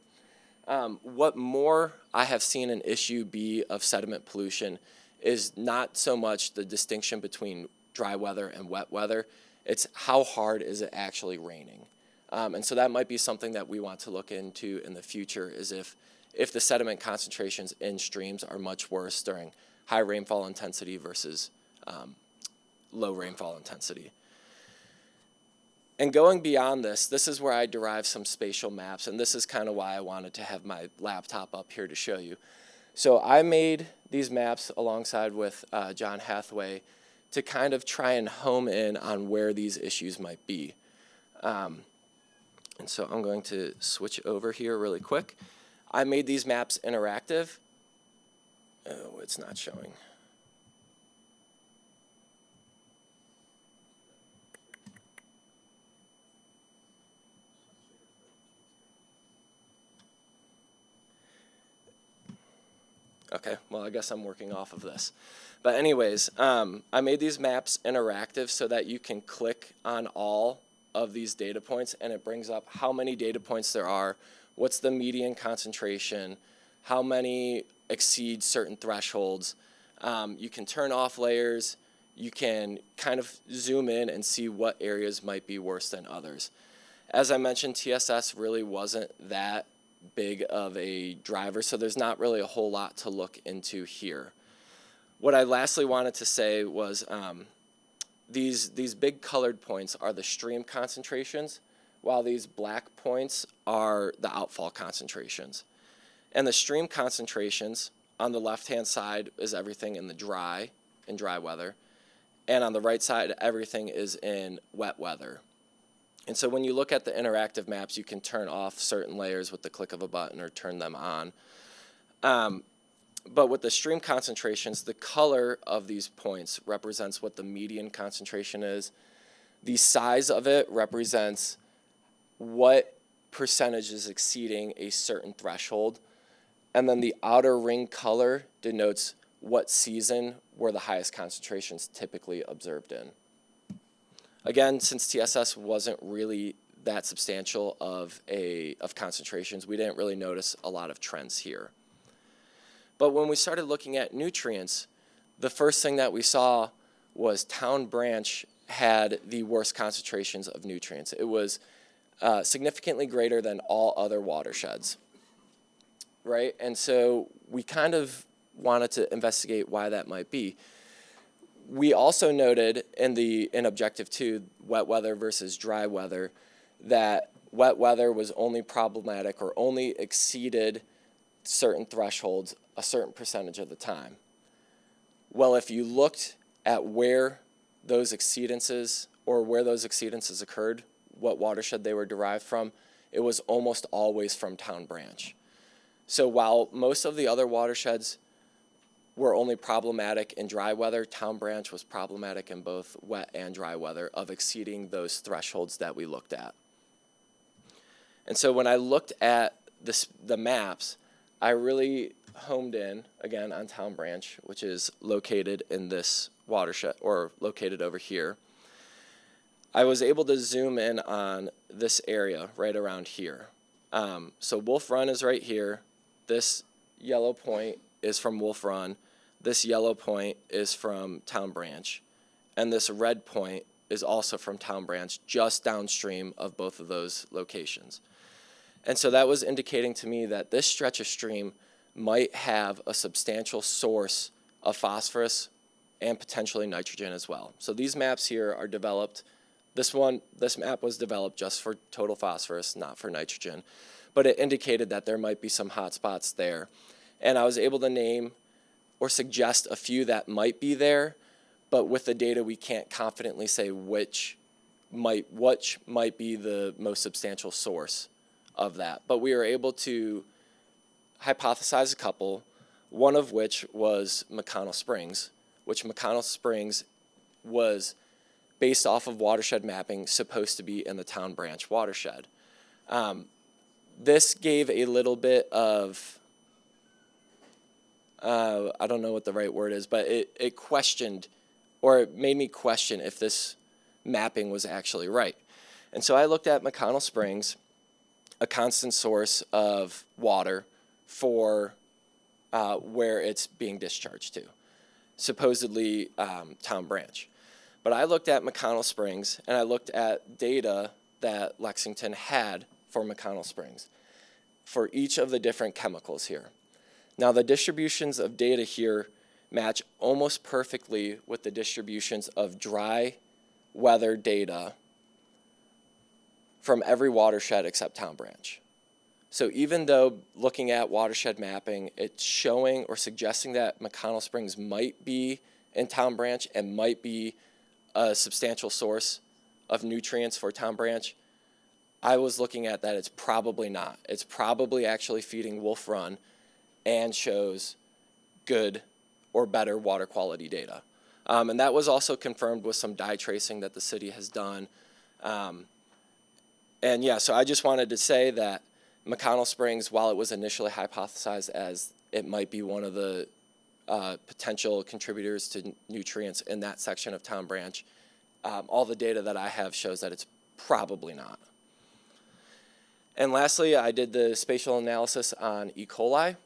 What more I have seen an issue be of sediment pollution is not so much the distinction between dry weather and wet weather, it's how hard is it actually raining. And so that might be something that we want to look into in the future, is if the sediment concentrations in streams are much worse during high rainfall intensity versus low rainfall intensity. And going beyond this is where I derive some spatial maps, and this is kind of why I wanted to have my laptop up here to show you. So I made these maps alongside with John Hathaway to kind of try and home in on where these issues might be. And so I'm going to switch over here really quick. I made these maps interactive. Oh, it's not showing. Okay, well, I guess I'm working off of this. But anyways, I made these maps interactive so that you can click on all of these data points, and it brings up how many data points there are, what's the median concentration, how many exceed certain thresholds. You can turn off layers. You can kind of zoom in and see what areas might be worse than others. As I mentioned, TSS really wasn't that big of a driver, so there's not really a whole lot to look into here. What I lastly wanted to say was these big colored points are the stream concentrations, while these black points are the outfall concentrations. And the stream concentrations on the left-hand side is everything in dry weather, and on the right side, everything is in wet weather. And so when you look at the interactive maps, you can turn off certain layers with the click of a button or turn them on. But with the stream concentrations, the color of these points represents what the median concentration is. The size of it represents what percentage is exceeding a certain threshold. And then the outer ring color denotes what season were the highest concentrations typically observed in. Again, since TSS wasn't really that substantial of concentrations, we didn't really notice a lot of trends here. But when we started looking at nutrients, the first thing that we saw was Town Branch had the worst concentrations of nutrients. It was significantly greater than all other watersheds. right? And so we kind of wanted to investigate why that might be. We also noted in Objective 2, wet weather versus dry weather, that wet weather was only problematic or only exceeded certain thresholds a certain percentage of the time. Well, if you looked at where those exceedances occurred, what watershed they were derived from, it was almost always from Town Branch. So while most of the other watersheds were only problematic in dry weather, Town Branch was problematic in both wet and dry weather of exceeding those thresholds that we looked at. And so when I looked at the maps, I really homed in, again, on Town Branch, which is located in this watershed, or located over here. I was able to zoom in on this area right around here. So Wolf Run is right here. This yellow point is from Wolf Run. This yellow point is from Town Branch. And this red point is also from Town Branch, just downstream of both of those locations. And so that was indicating to me that this stretch of stream might have a substantial source of phosphorus and potentially nitrogen as well. So these maps here are developed. This map was developed just for total phosphorus, not for nitrogen, but it indicated that there might be some hot spots there. And I was able to name or suggest a few that might be there, but with the data we can't confidently say which might be the most substantial source of that. But we were able to hypothesize a couple, one of which was McConnell Springs, which McConnell Springs was based off of watershed mapping supposed to be in the Town Branch watershed. This gave a little bit of, I don't know what the right word is, but it questioned, or it made me question if this mapping was actually right. And so I looked at McConnell Springs, a constant source of water for where it's being discharged to, supposedly Town Branch. But I looked at McConnell Springs, and I looked at data that Lexington had for McConnell Springs for each of the different chemicals here. Now, the distributions of data here match almost perfectly with the distributions of dry weather data from every watershed except Town Branch. So even though looking at watershed mapping, it's showing or suggesting that McConnell Springs might be in Town Branch and might be a substantial source of nutrients for Town Branch, I was looking at that it's probably not. It's probably actually feeding Wolf Run and shows good or better water quality data. And that was also confirmed with some dye tracing that the city has done. And yeah, so I just wanted to say that McConnell Springs, while it was initially hypothesized as it might be one of the potential contributors to nutrients in that section of Town Branch, all the data that I have shows that it's probably not. And lastly, I did the spatial analysis on E. coli.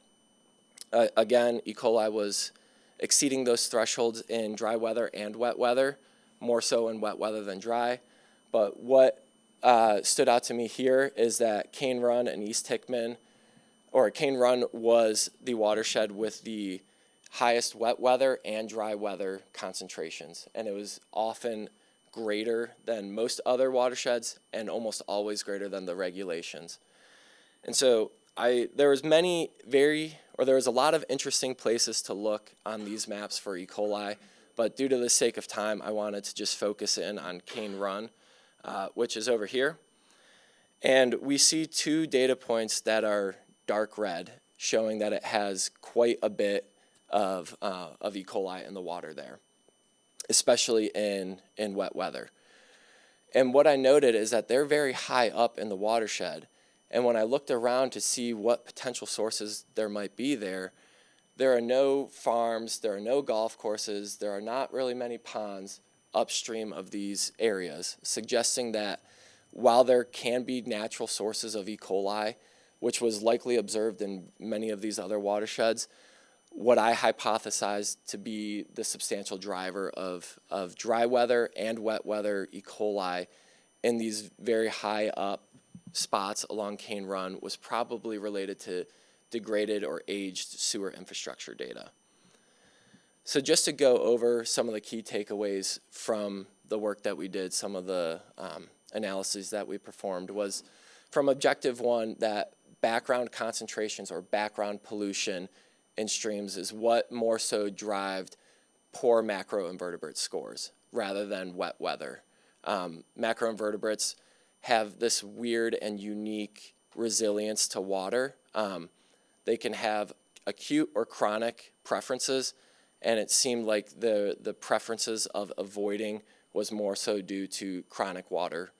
Again, E. coli was exceeding those thresholds in dry weather and wet weather, more so in wet weather than dry. But what stood out to me here is that Cane Run and East Hickman, or Cane Run was the watershed with the highest wet weather and dry weather concentrations. And it was often greater than most other watersheds and almost always greater than the regulations. And so there was a lot of interesting places to look on these maps for E. coli, but due to the sake of time, I wanted to just focus in on Cane Run, which is over here. And we see two data points that are dark red, showing that it has quite a bit of E. coli in the water there, especially in wet weather. And what I noted is that they're very high up in the watershed. And when I looked around to see what potential sources there might be there are no farms, there are no golf courses, there are not really many ponds upstream of these areas, suggesting that while there can be natural sources of E. coli, which was likely observed in many of these other watersheds, what I hypothesized to be the substantial driver of dry weather and wet weather E. coli in these very high up spots along Cane Run was probably related to degraded or aged sewer infrastructure data. So just to go over some of the key takeaways from the work that we did, some of the analyses that we performed was from objective one that background concentrations or background pollution in streams is what more so drived poor macroinvertebrate scores rather than wet weather. Macroinvertebrates have this weird and unique resilience to water. They can have acute or chronic preferences, and it seemed like the preferences of avoiding was more so due to chronic water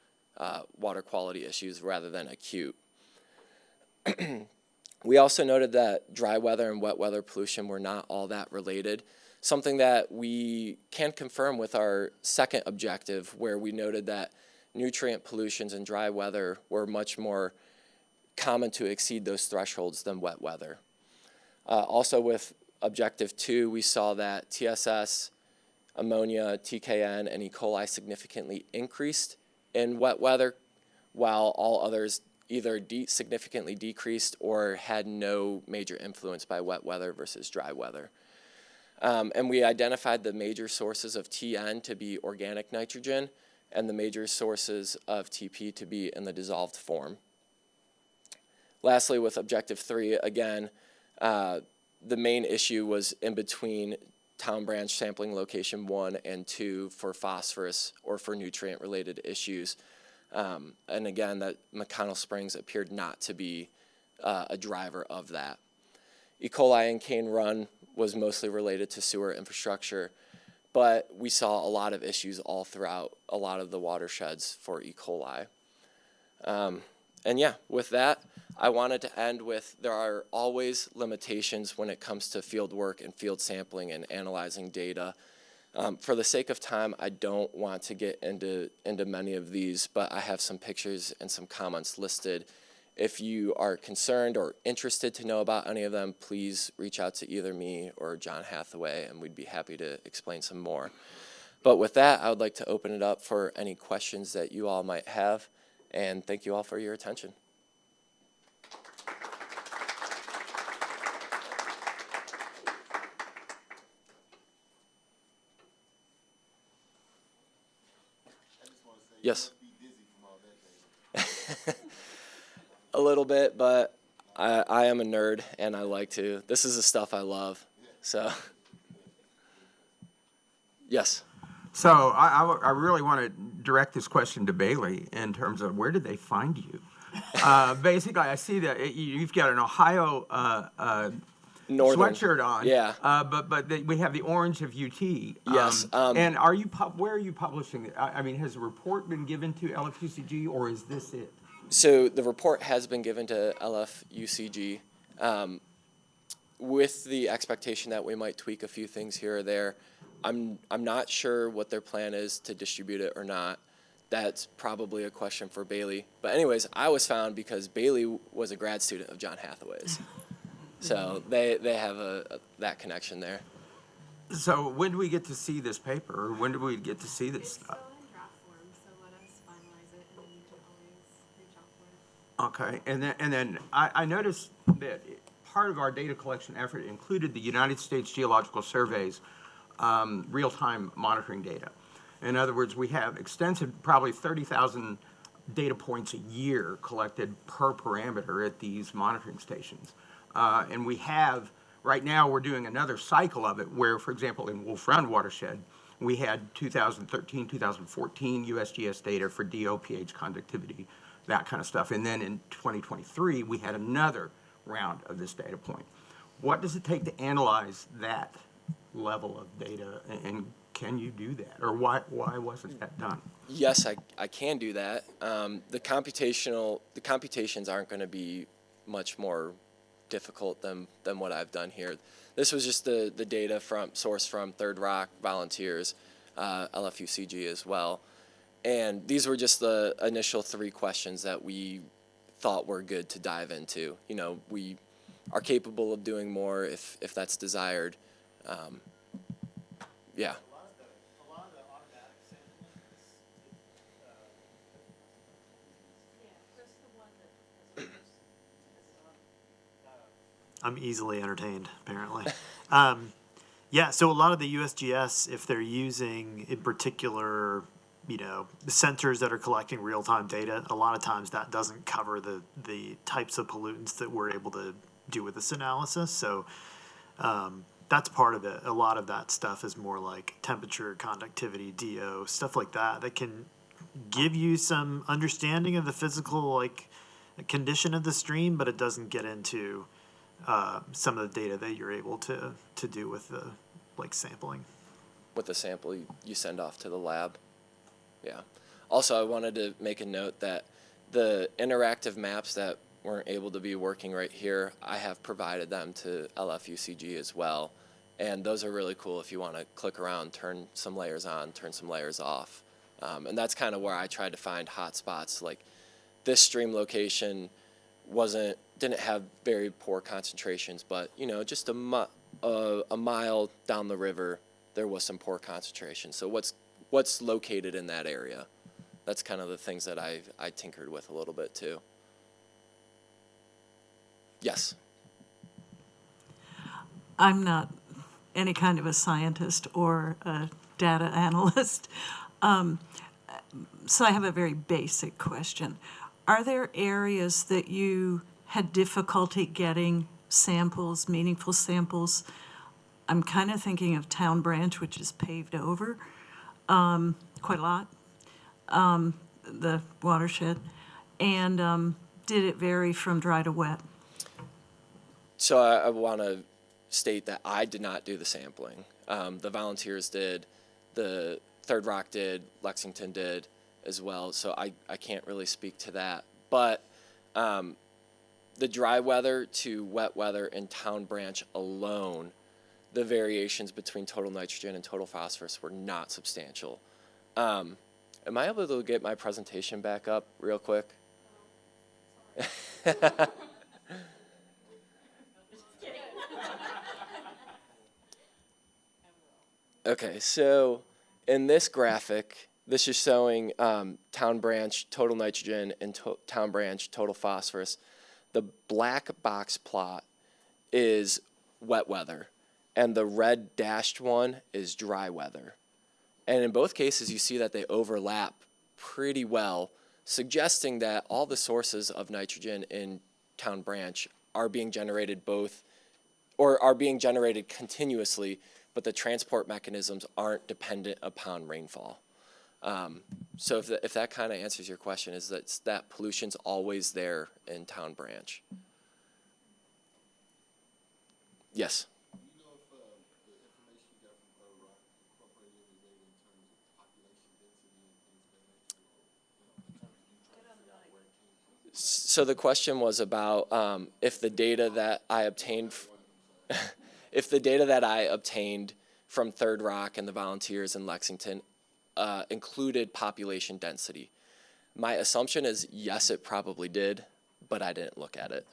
quality issues rather than acute. We also noted that dry weather and wet weather pollution were not all that related, something that we can confirm with our second objective, where we noted that nutrient pollutions in dry weather were much more common to exceed those thresholds than wet weather. Also with objective 2, we saw that TSS, ammonia, TKN, and E. coli significantly increased in wet weather, while all others either significantly decreased or had no major influence by wet weather versus dry weather. And we identified the major sources of TN to be organic nitrogen and the major sources of TP to be in the dissolved form. Lastly, with objective 3, again, the main issue was in between town branch sampling location 1 and 2 for phosphorus or for nutrient related issues. And again, that McConnell Springs appeared not to be a driver of that. E. coli and Cane Run was mostly related to sewer infrastructure, but we saw a lot of issues all throughout a lot of the watersheds for E. coli. And yeah, with that, I wanted to end with there are always limitations when it comes to field work and field sampling and analyzing data. For the sake of time, I don't want to get into many of these, but I have some pictures and some comments listed. If you are concerned or interested to know about any of them, please reach out to either me or John Hathaway, and we'd be happy to explain some more. But with that, I would like to open it up for any questions that you all might have, and thank you all for your attention. Yes. A little bit, but I am a nerd and I like to. This is the stuff I love. So, yes. So I really want to direct this question to Bailey in terms of where did they find you? Basically, I see that you've got an Ohio Northern sweatshirt on. Yeah. We have the orange of UT. Yes. And where are you publishing it? I mean, has the report been given to LFUCG or is this it? So the report has been given to LFUCG with the expectation that we might tweak a few things here or there. I'm not sure what their plan is to distribute it or not. That's probably a question for Bailey. But anyways, I was found because Bailey was a grad student of John Hathaway's. So they have that connection there. So when do we get to see this paper? Or when do we get to see this stuff? It's still in draft form, so let us finalize it, and then you can always reach out for it. Okay, and then I noticed that part of our data collection effort included the United States Geological Survey's real-time monitoring data. In other words, we have extensive, probably 30,000 data points a year collected per parameter at these monitoring stations. And we have, right now we're doing another cycle of it where, for example, in Wolf Run watershed, we had 2013, 2014 USGS data for DO, pH, conductivity, that kind of stuff. And then in 2023, we had another round of this data point. What does it take to analyze that level of data, and can you do that? Or why wasn't that done? Yes, I can do that. The computations aren't going to be much more difficult than what I've done here. This was just the data sourced from Third Rock, volunteers, LFUCG as well. And these were just the initial 3 questions that we thought were good to dive into. You know, we are capable of doing more if that's desired. Yeah. A lot of the automatic sampling I'm easily entertained, apparently. Yeah, so a lot of the USGS, if they're using in particular, you know, the sensors that are collecting real-time data, a lot of times that doesn't cover the types of pollutants that we're able to do with this analysis. So that's part of it. A lot of that stuff is more like temperature, conductivity, DO, stuff like that that can give you some understanding of the physical like condition of the stream, but it doesn't get into some of the data that you're able to do with the like sampling. With the sample you send off to the lab. Yeah. Also, I wanted to make a note that the interactive maps that weren't able to be working right here, I have provided them to LFUCG as well. And those are really cool if you want to click around, turn some layers on, turn some layers off. And that's kind of where I tried to find hot spots. Like this stream location didn't have very poor concentrations, but you know, just a mile down the river, there was some poor concentration. So what's located in that area? That's kind of the things that I tinkered with a little bit too. Yes. I'm not any kind of a scientist or a data analyst, so I have a very basic question. Are there areas that you had difficulty getting samples, meaningful samples? I'm kind of thinking of Town Branch, which is paved over quite a lot, the watershed. And did it vary from dry to wet? So I want to state that I did not do the sampling. The volunteers did, the Third Rock did, Lexington did as well, so I can't really speak to that. But the dry weather to wet weather in Town Branch alone, the variations between total nitrogen and total phosphorus were not substantial. Am I able to get my presentation back up real quick? Okay, so in this graphic, this is showing Town Branch total nitrogen and Town Branch total phosphorus. The black box plot is wet weather, and the red dashed one is dry weather. And in both cases, you see that they overlap pretty well, suggesting that all the sources of nitrogen in Town Branch are being generated are being generated continuously, but the transport mechanisms aren't dependent upon rainfall. So if that kind of answers your question, is that pollution's always there in Town Branch. Yes? Do you know if the information you got from Third Rock incorporated any data in terms of population density and things of that nature, or in terms of you trying to figure out where it came from? So the question was about if the data that I obtained, if the data that I obtained from Third Rock and the volunteers in Lexington included population density. My assumption is yes, it probably did, but I didn't look at it.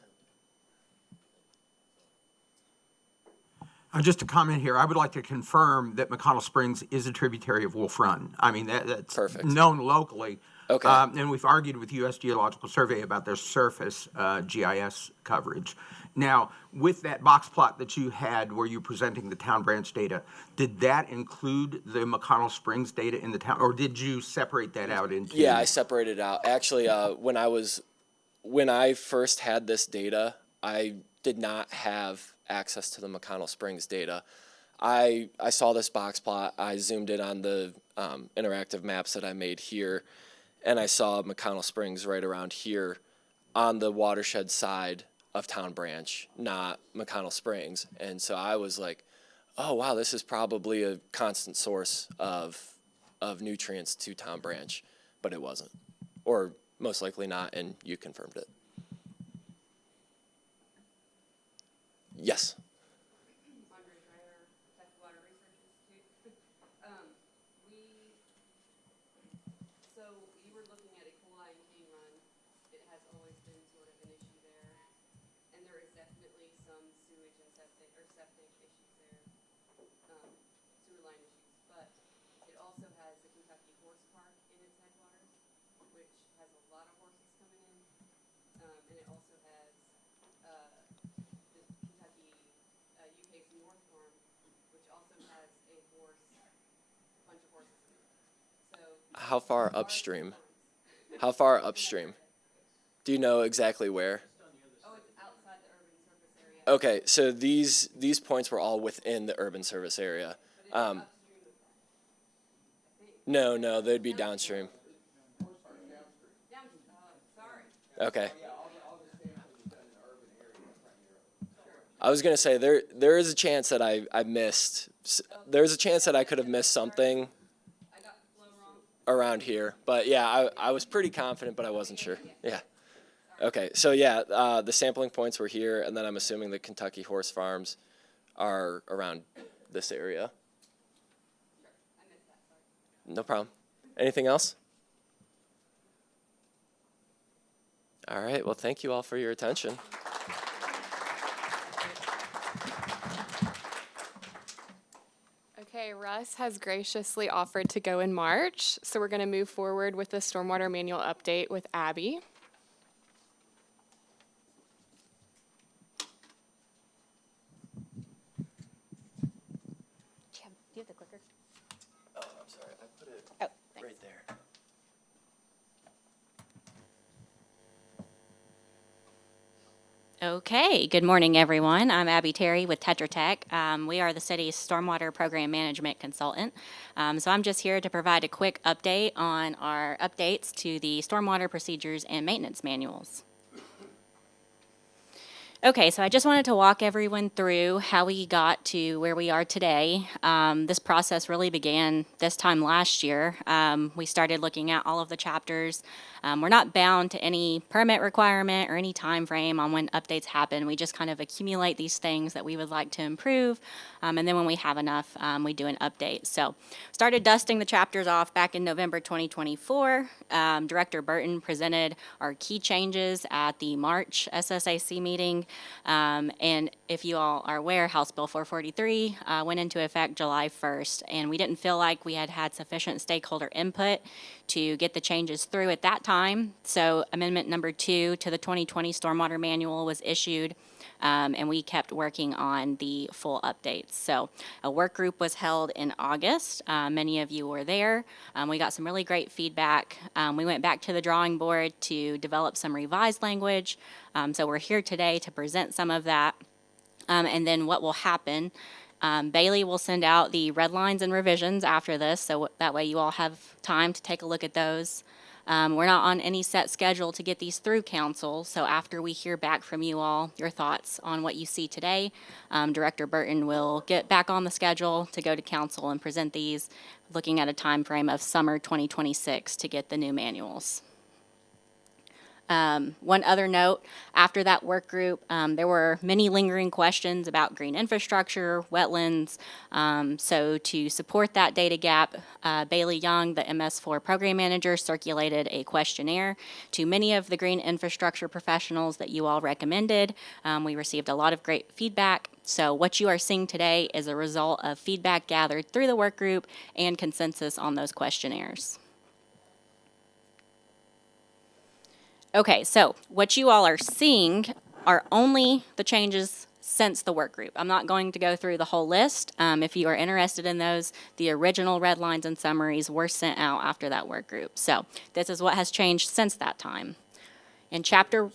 Just a comment here. I would like to confirm that McConnell Springs is a tributary of Wolf Run. I mean, that's Perfect. known locally. Okay. And we've argued with U.S. Geological Survey about their surface GIS coverage. Now, with that box plot that you had where you're presenting the Town Branch data, did that include the McConnell Springs data in the town, or did you separate that out into? Yeah, I separated it out. Actually, when I first had this data, I did not have access to the McConnell Springs data. I saw this box plot. I zoomed in on the interactive maps that I made here, and I saw McConnell Springs right around here on the watershed side of Town Branch, not McConnell Springs. And so I was like, oh, wow, this is probably a constant source of nutrients to Town Branch, but it wasn't, or most likely not, and you confirmed it. Yes. also has a bunch of horses in it. So How far upstream? How far upstream? Do you know exactly where? oh, it's outside the urban service area. Okay, so these points were all within the urban service area. No, they'd be downstream. Okay. I was gonna say there is a chance that I missed. There's a chance that I could have missed something around here, but yeah, I was pretty confident, but I wasn't sure. Yeah. Okay, so yeah, the sampling points were here, and then I'm assuming the Kentucky horse farms are around this area. No problem. Anything else? All right, well, thank you all for your attention. Okay, Russ has graciously offered to go in March, so we're going to move forward with the stormwater manual update with Abby. Do you have the clicker? Oh, I'm sorry, I put it Oh, thanks. right there. Okay, good morning, everyone. I'm Abby Terry with Tetra Tech. We are the city's stormwater program management consultant. So I'm just here to provide a quick update on our updates to the stormwater procedures and maintenance manuals. Okay, so I just wanted to walk everyone through how we got to where we are today. This process really began this time last year. We started looking at all of the chapters. We're not bound to any permit requirement or any time frame on when updates happen. We just kind of accumulate these things that we would like to improve, and then when we have enough, we do an update. So started dusting the chapters off back in November 2024. Director Burton presented our key changes at the March SSAC meeting. And if you all are aware, House Bill 443 went into effect July 1st, and we didn't feel like we had sufficient stakeholder input to get the changes through at that time. So Amendment number 2 to the 2020 Stormwater Manual was issued, and we kept working on the full updates. So a work group was held in August. Many of you were there. We got some really great feedback. We went back to the drawing board to develop some revised language. So we're here today to present some of that. And then what will happen, Bailey will send out the red lines and revisions after this, so that way you all have time to take a look at those. We're not on any set schedule to get these through council, so after we hear back from you all, your thoughts on what you see today, Director Burton will get back on the schedule to go to council and present these, looking at a time frame of summer 2026 to get the new manuals. One other note, after that work group, there were many lingering questions about green infrastructure, wetlands. So to support that data gap, Bailey Young, the MS4 program manager, circulated a questionnaire to many of the green infrastructure professionals that you all recommended. We received a lot of great feedback. So what you are seeing today is a result of feedback gathered through the work group and consensus on those questionnaires. Okay, so what you all are seeing are only the changes since the work group. I'm not going to go through the whole list. If you are interested in those, the original red lines and summaries were sent out after that work group. So this is what has changed since that time. In chapter,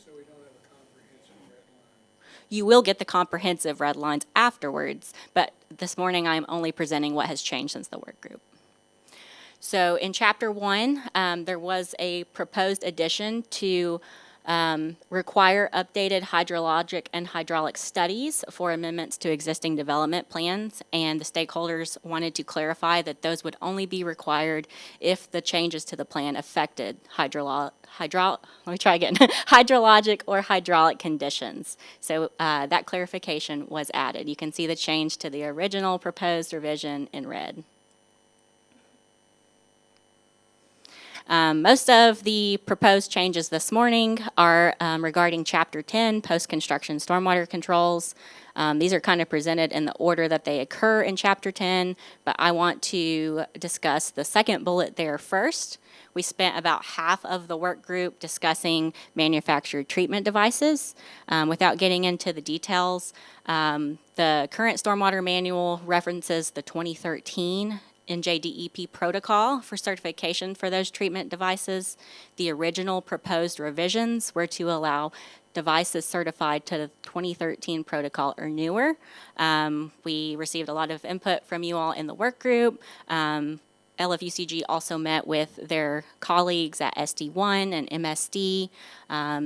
you will get the comprehensive red lines afterwards, but this morning I'm only presenting what has changed since the work group. So in Chapter 1, there was a proposed addition to require updated hydrologic and hydraulic studies for amendments to existing development plans, and the stakeholders wanted to clarify that those would only be required if the changes to the plan affected hydrologic or hydraulic conditions. So that clarification was added. You can see the change to the original proposed revision in red. Most of the proposed changes this morning are regarding Chapter 10, post-construction stormwater controls. These are kind of presented in the order that they occur in Chapter 10, but I want to discuss the second bullet there first. We spent about half of the work group discussing manufactured treatment devices. Without getting into the details, the current stormwater manual references the 2013 NJDEP protocol for certification for those treatment devices. The original proposed revisions were to allow devices certified to the 2013 protocol or newer. We received a lot of input from you all in the work group. LFUCG also met with their colleagues at SD1 and MSD.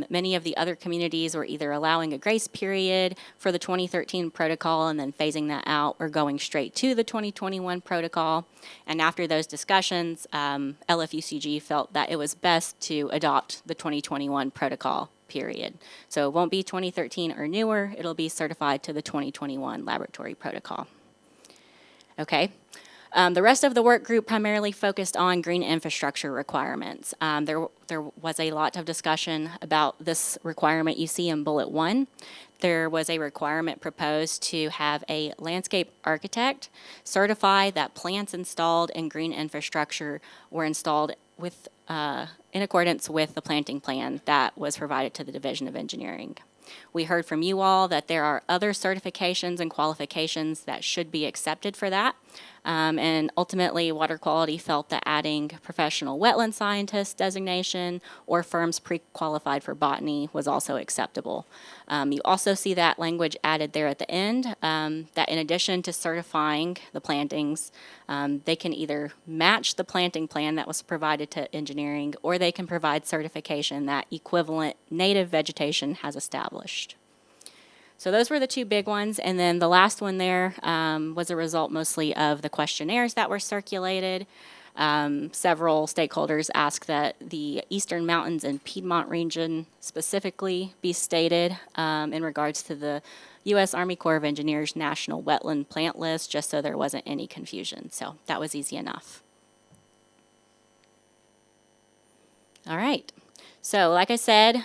Many of the other communities were either allowing a grace period for the 2013 protocol and then phasing that out, or going straight to the 2021 protocol. And after those discussions, LFUCG felt that it was best to adopt the 2021 protocol period. So it won't be 2013 or newer, it'll be certified to the 2021 laboratory protocol. Okay. The rest of the work group primarily focused on green infrastructure requirements. There was a lot of discussion about this requirement you see in bullet 1. There was a requirement proposed to have a landscape architect certify that plants installed in green infrastructure were installed with, in accordance with the planting plan that was provided to the Division of Engineering. We heard from you all that there are other certifications and qualifications that should be accepted for that. And ultimately, water quality felt that adding professional wetland scientist designation or firms pre-qualified for botany was also acceptable. You also see that language added there at the end, that in addition to certifying the plantings, they can either match the planting plan that was provided to engineering, or they can provide certification that equivalent native vegetation has established. So those were the two big ones, and then the last one there was a result mostly of the questionnaires that were circulated. Several stakeholders asked that the Eastern Mountains and Piedmont region specifically be stated in regards to the U.S. Army Corps of Engineers National Wetland Plant List, just so there wasn't any confusion. So that was easy enough. All right. So like I said,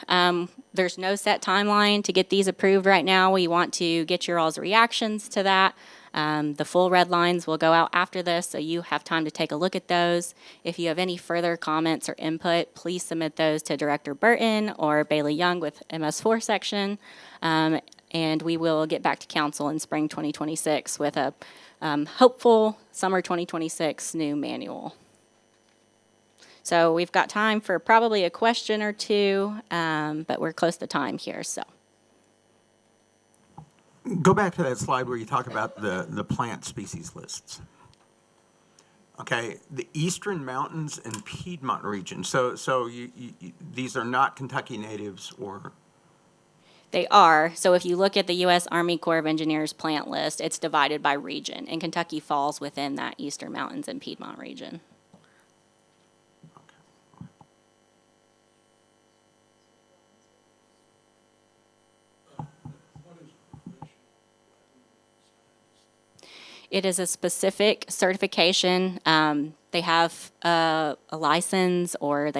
there's no set timeline to get these approved right now. We want to get your all's reactions to that. The full red lines will go out after this, so you have time to take a look at those. If you have any further comments or input, please submit those to Director Burton or Bailey Young with MS4 section, and we will get back to council in spring 2026 with a hopeful summer 2026 new manual. So we've got time for probably a question or two, but we're close to time here, so. Go back to that slide where you talk about the plant species lists. Okay, the Eastern Mountains and Piedmont region. So these are not Kentucky natives, or? They are. So if you look at the U.S. Army Corps of Engineers plant list, it's divided by region, and Kentucky falls within that Eastern Mountains and Piedmont region. It is a specific certification. They have a license, or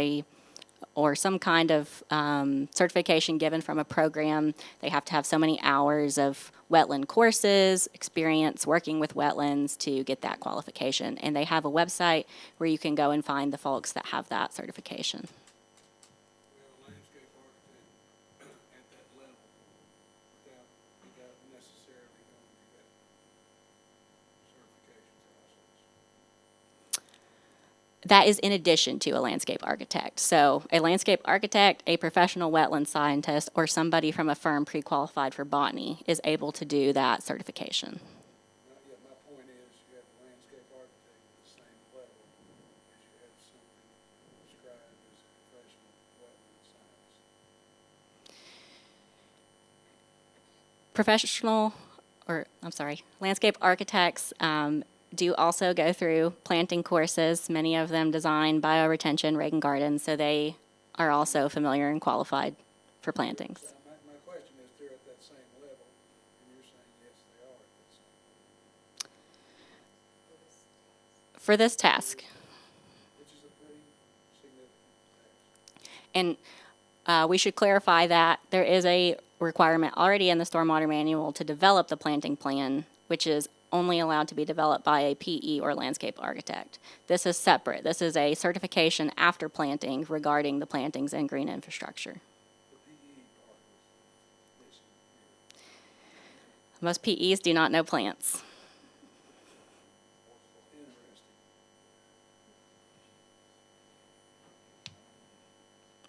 some kind of certification given from a program. They have to have so many hours of wetland courses, experience working with wetlands to get that qualification. And they have a website where you can go and find the folks that have that certification. That is in addition to a landscape architect. So a landscape architect, a professional wetland scientist, or somebody from a firm pre-qualified for botany is able to do that certification. Yeah, my point is, you have a landscape architect at the same level as you have something described as a professional wetland scientist. Landscape architects do also go through planting courses, many of them design bioretention, rake and gardens, so they are also familiar and qualified for plantings. So my question is, they're at that same level, and you're saying yes, they are at that same level. For this task. Which is a pretty significant task. And we should clarify that there is a requirement already in the stormwater manual to develop the planting plan, which is only allowed to be developed by a PE or landscape architect. This is separate. This is a certification after planting regarding the plantings and green infrastructure. Most PEs do not know plants.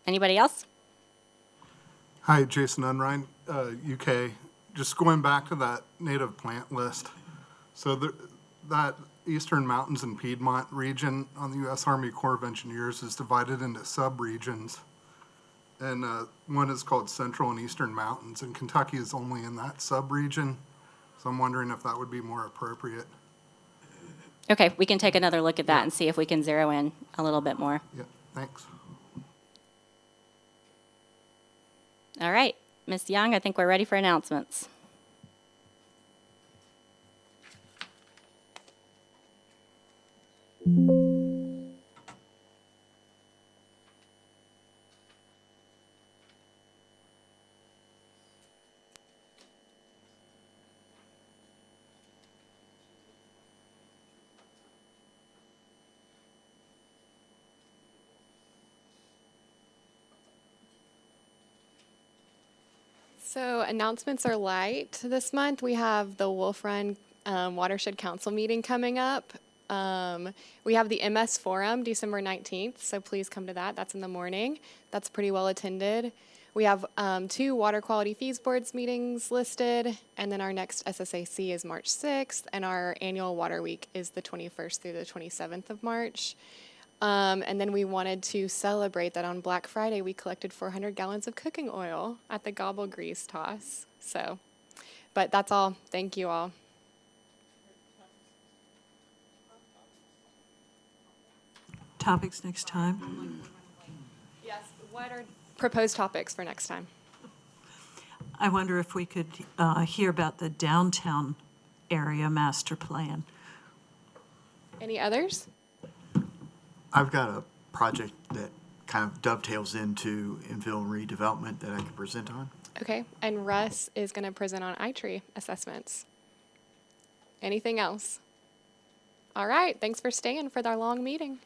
Anybody else? Hi, Jason Unrein, UK. Just going back to that native plant list. So that Eastern Mountains and Piedmont region on the U.S. Army Corps of Engineers is divided into sub-regions. And one is called Central and Eastern Mountains, and Kentucky is only in that sub-region. So I'm wondering if that would be more appropriate. Okay, we can take another look at that and see if we can zero in a little bit more. Yeah, thanks. All right, Ms. Young, I think we're ready for announcements. So announcements are light this month. We have the Wolf Run Watershed Council meeting coming up. We have the MS Forum December 19th, so please come to that. That's in the morning. That's pretty well attended. We have 2 water quality fees boards meetings listed, and then our next SSAC is March 6th, and our annual water week is the 21st through the 27th of March. And then we wanted to celebrate that on Black Friday, we collected 400 gallons of cooking oil at the Gobble Grease toss. So, but that's all. Thank you all. Topics next time? Yes, what are proposed topics for next time? I wonder if we could hear about the downtown area master plan. Any others? I've got a project that kind of dovetails into infill redevelopment that I could present on. Okay, and Russ is going to present on iTree assessments. Anything else? All right, thanks for staying for our long meeting.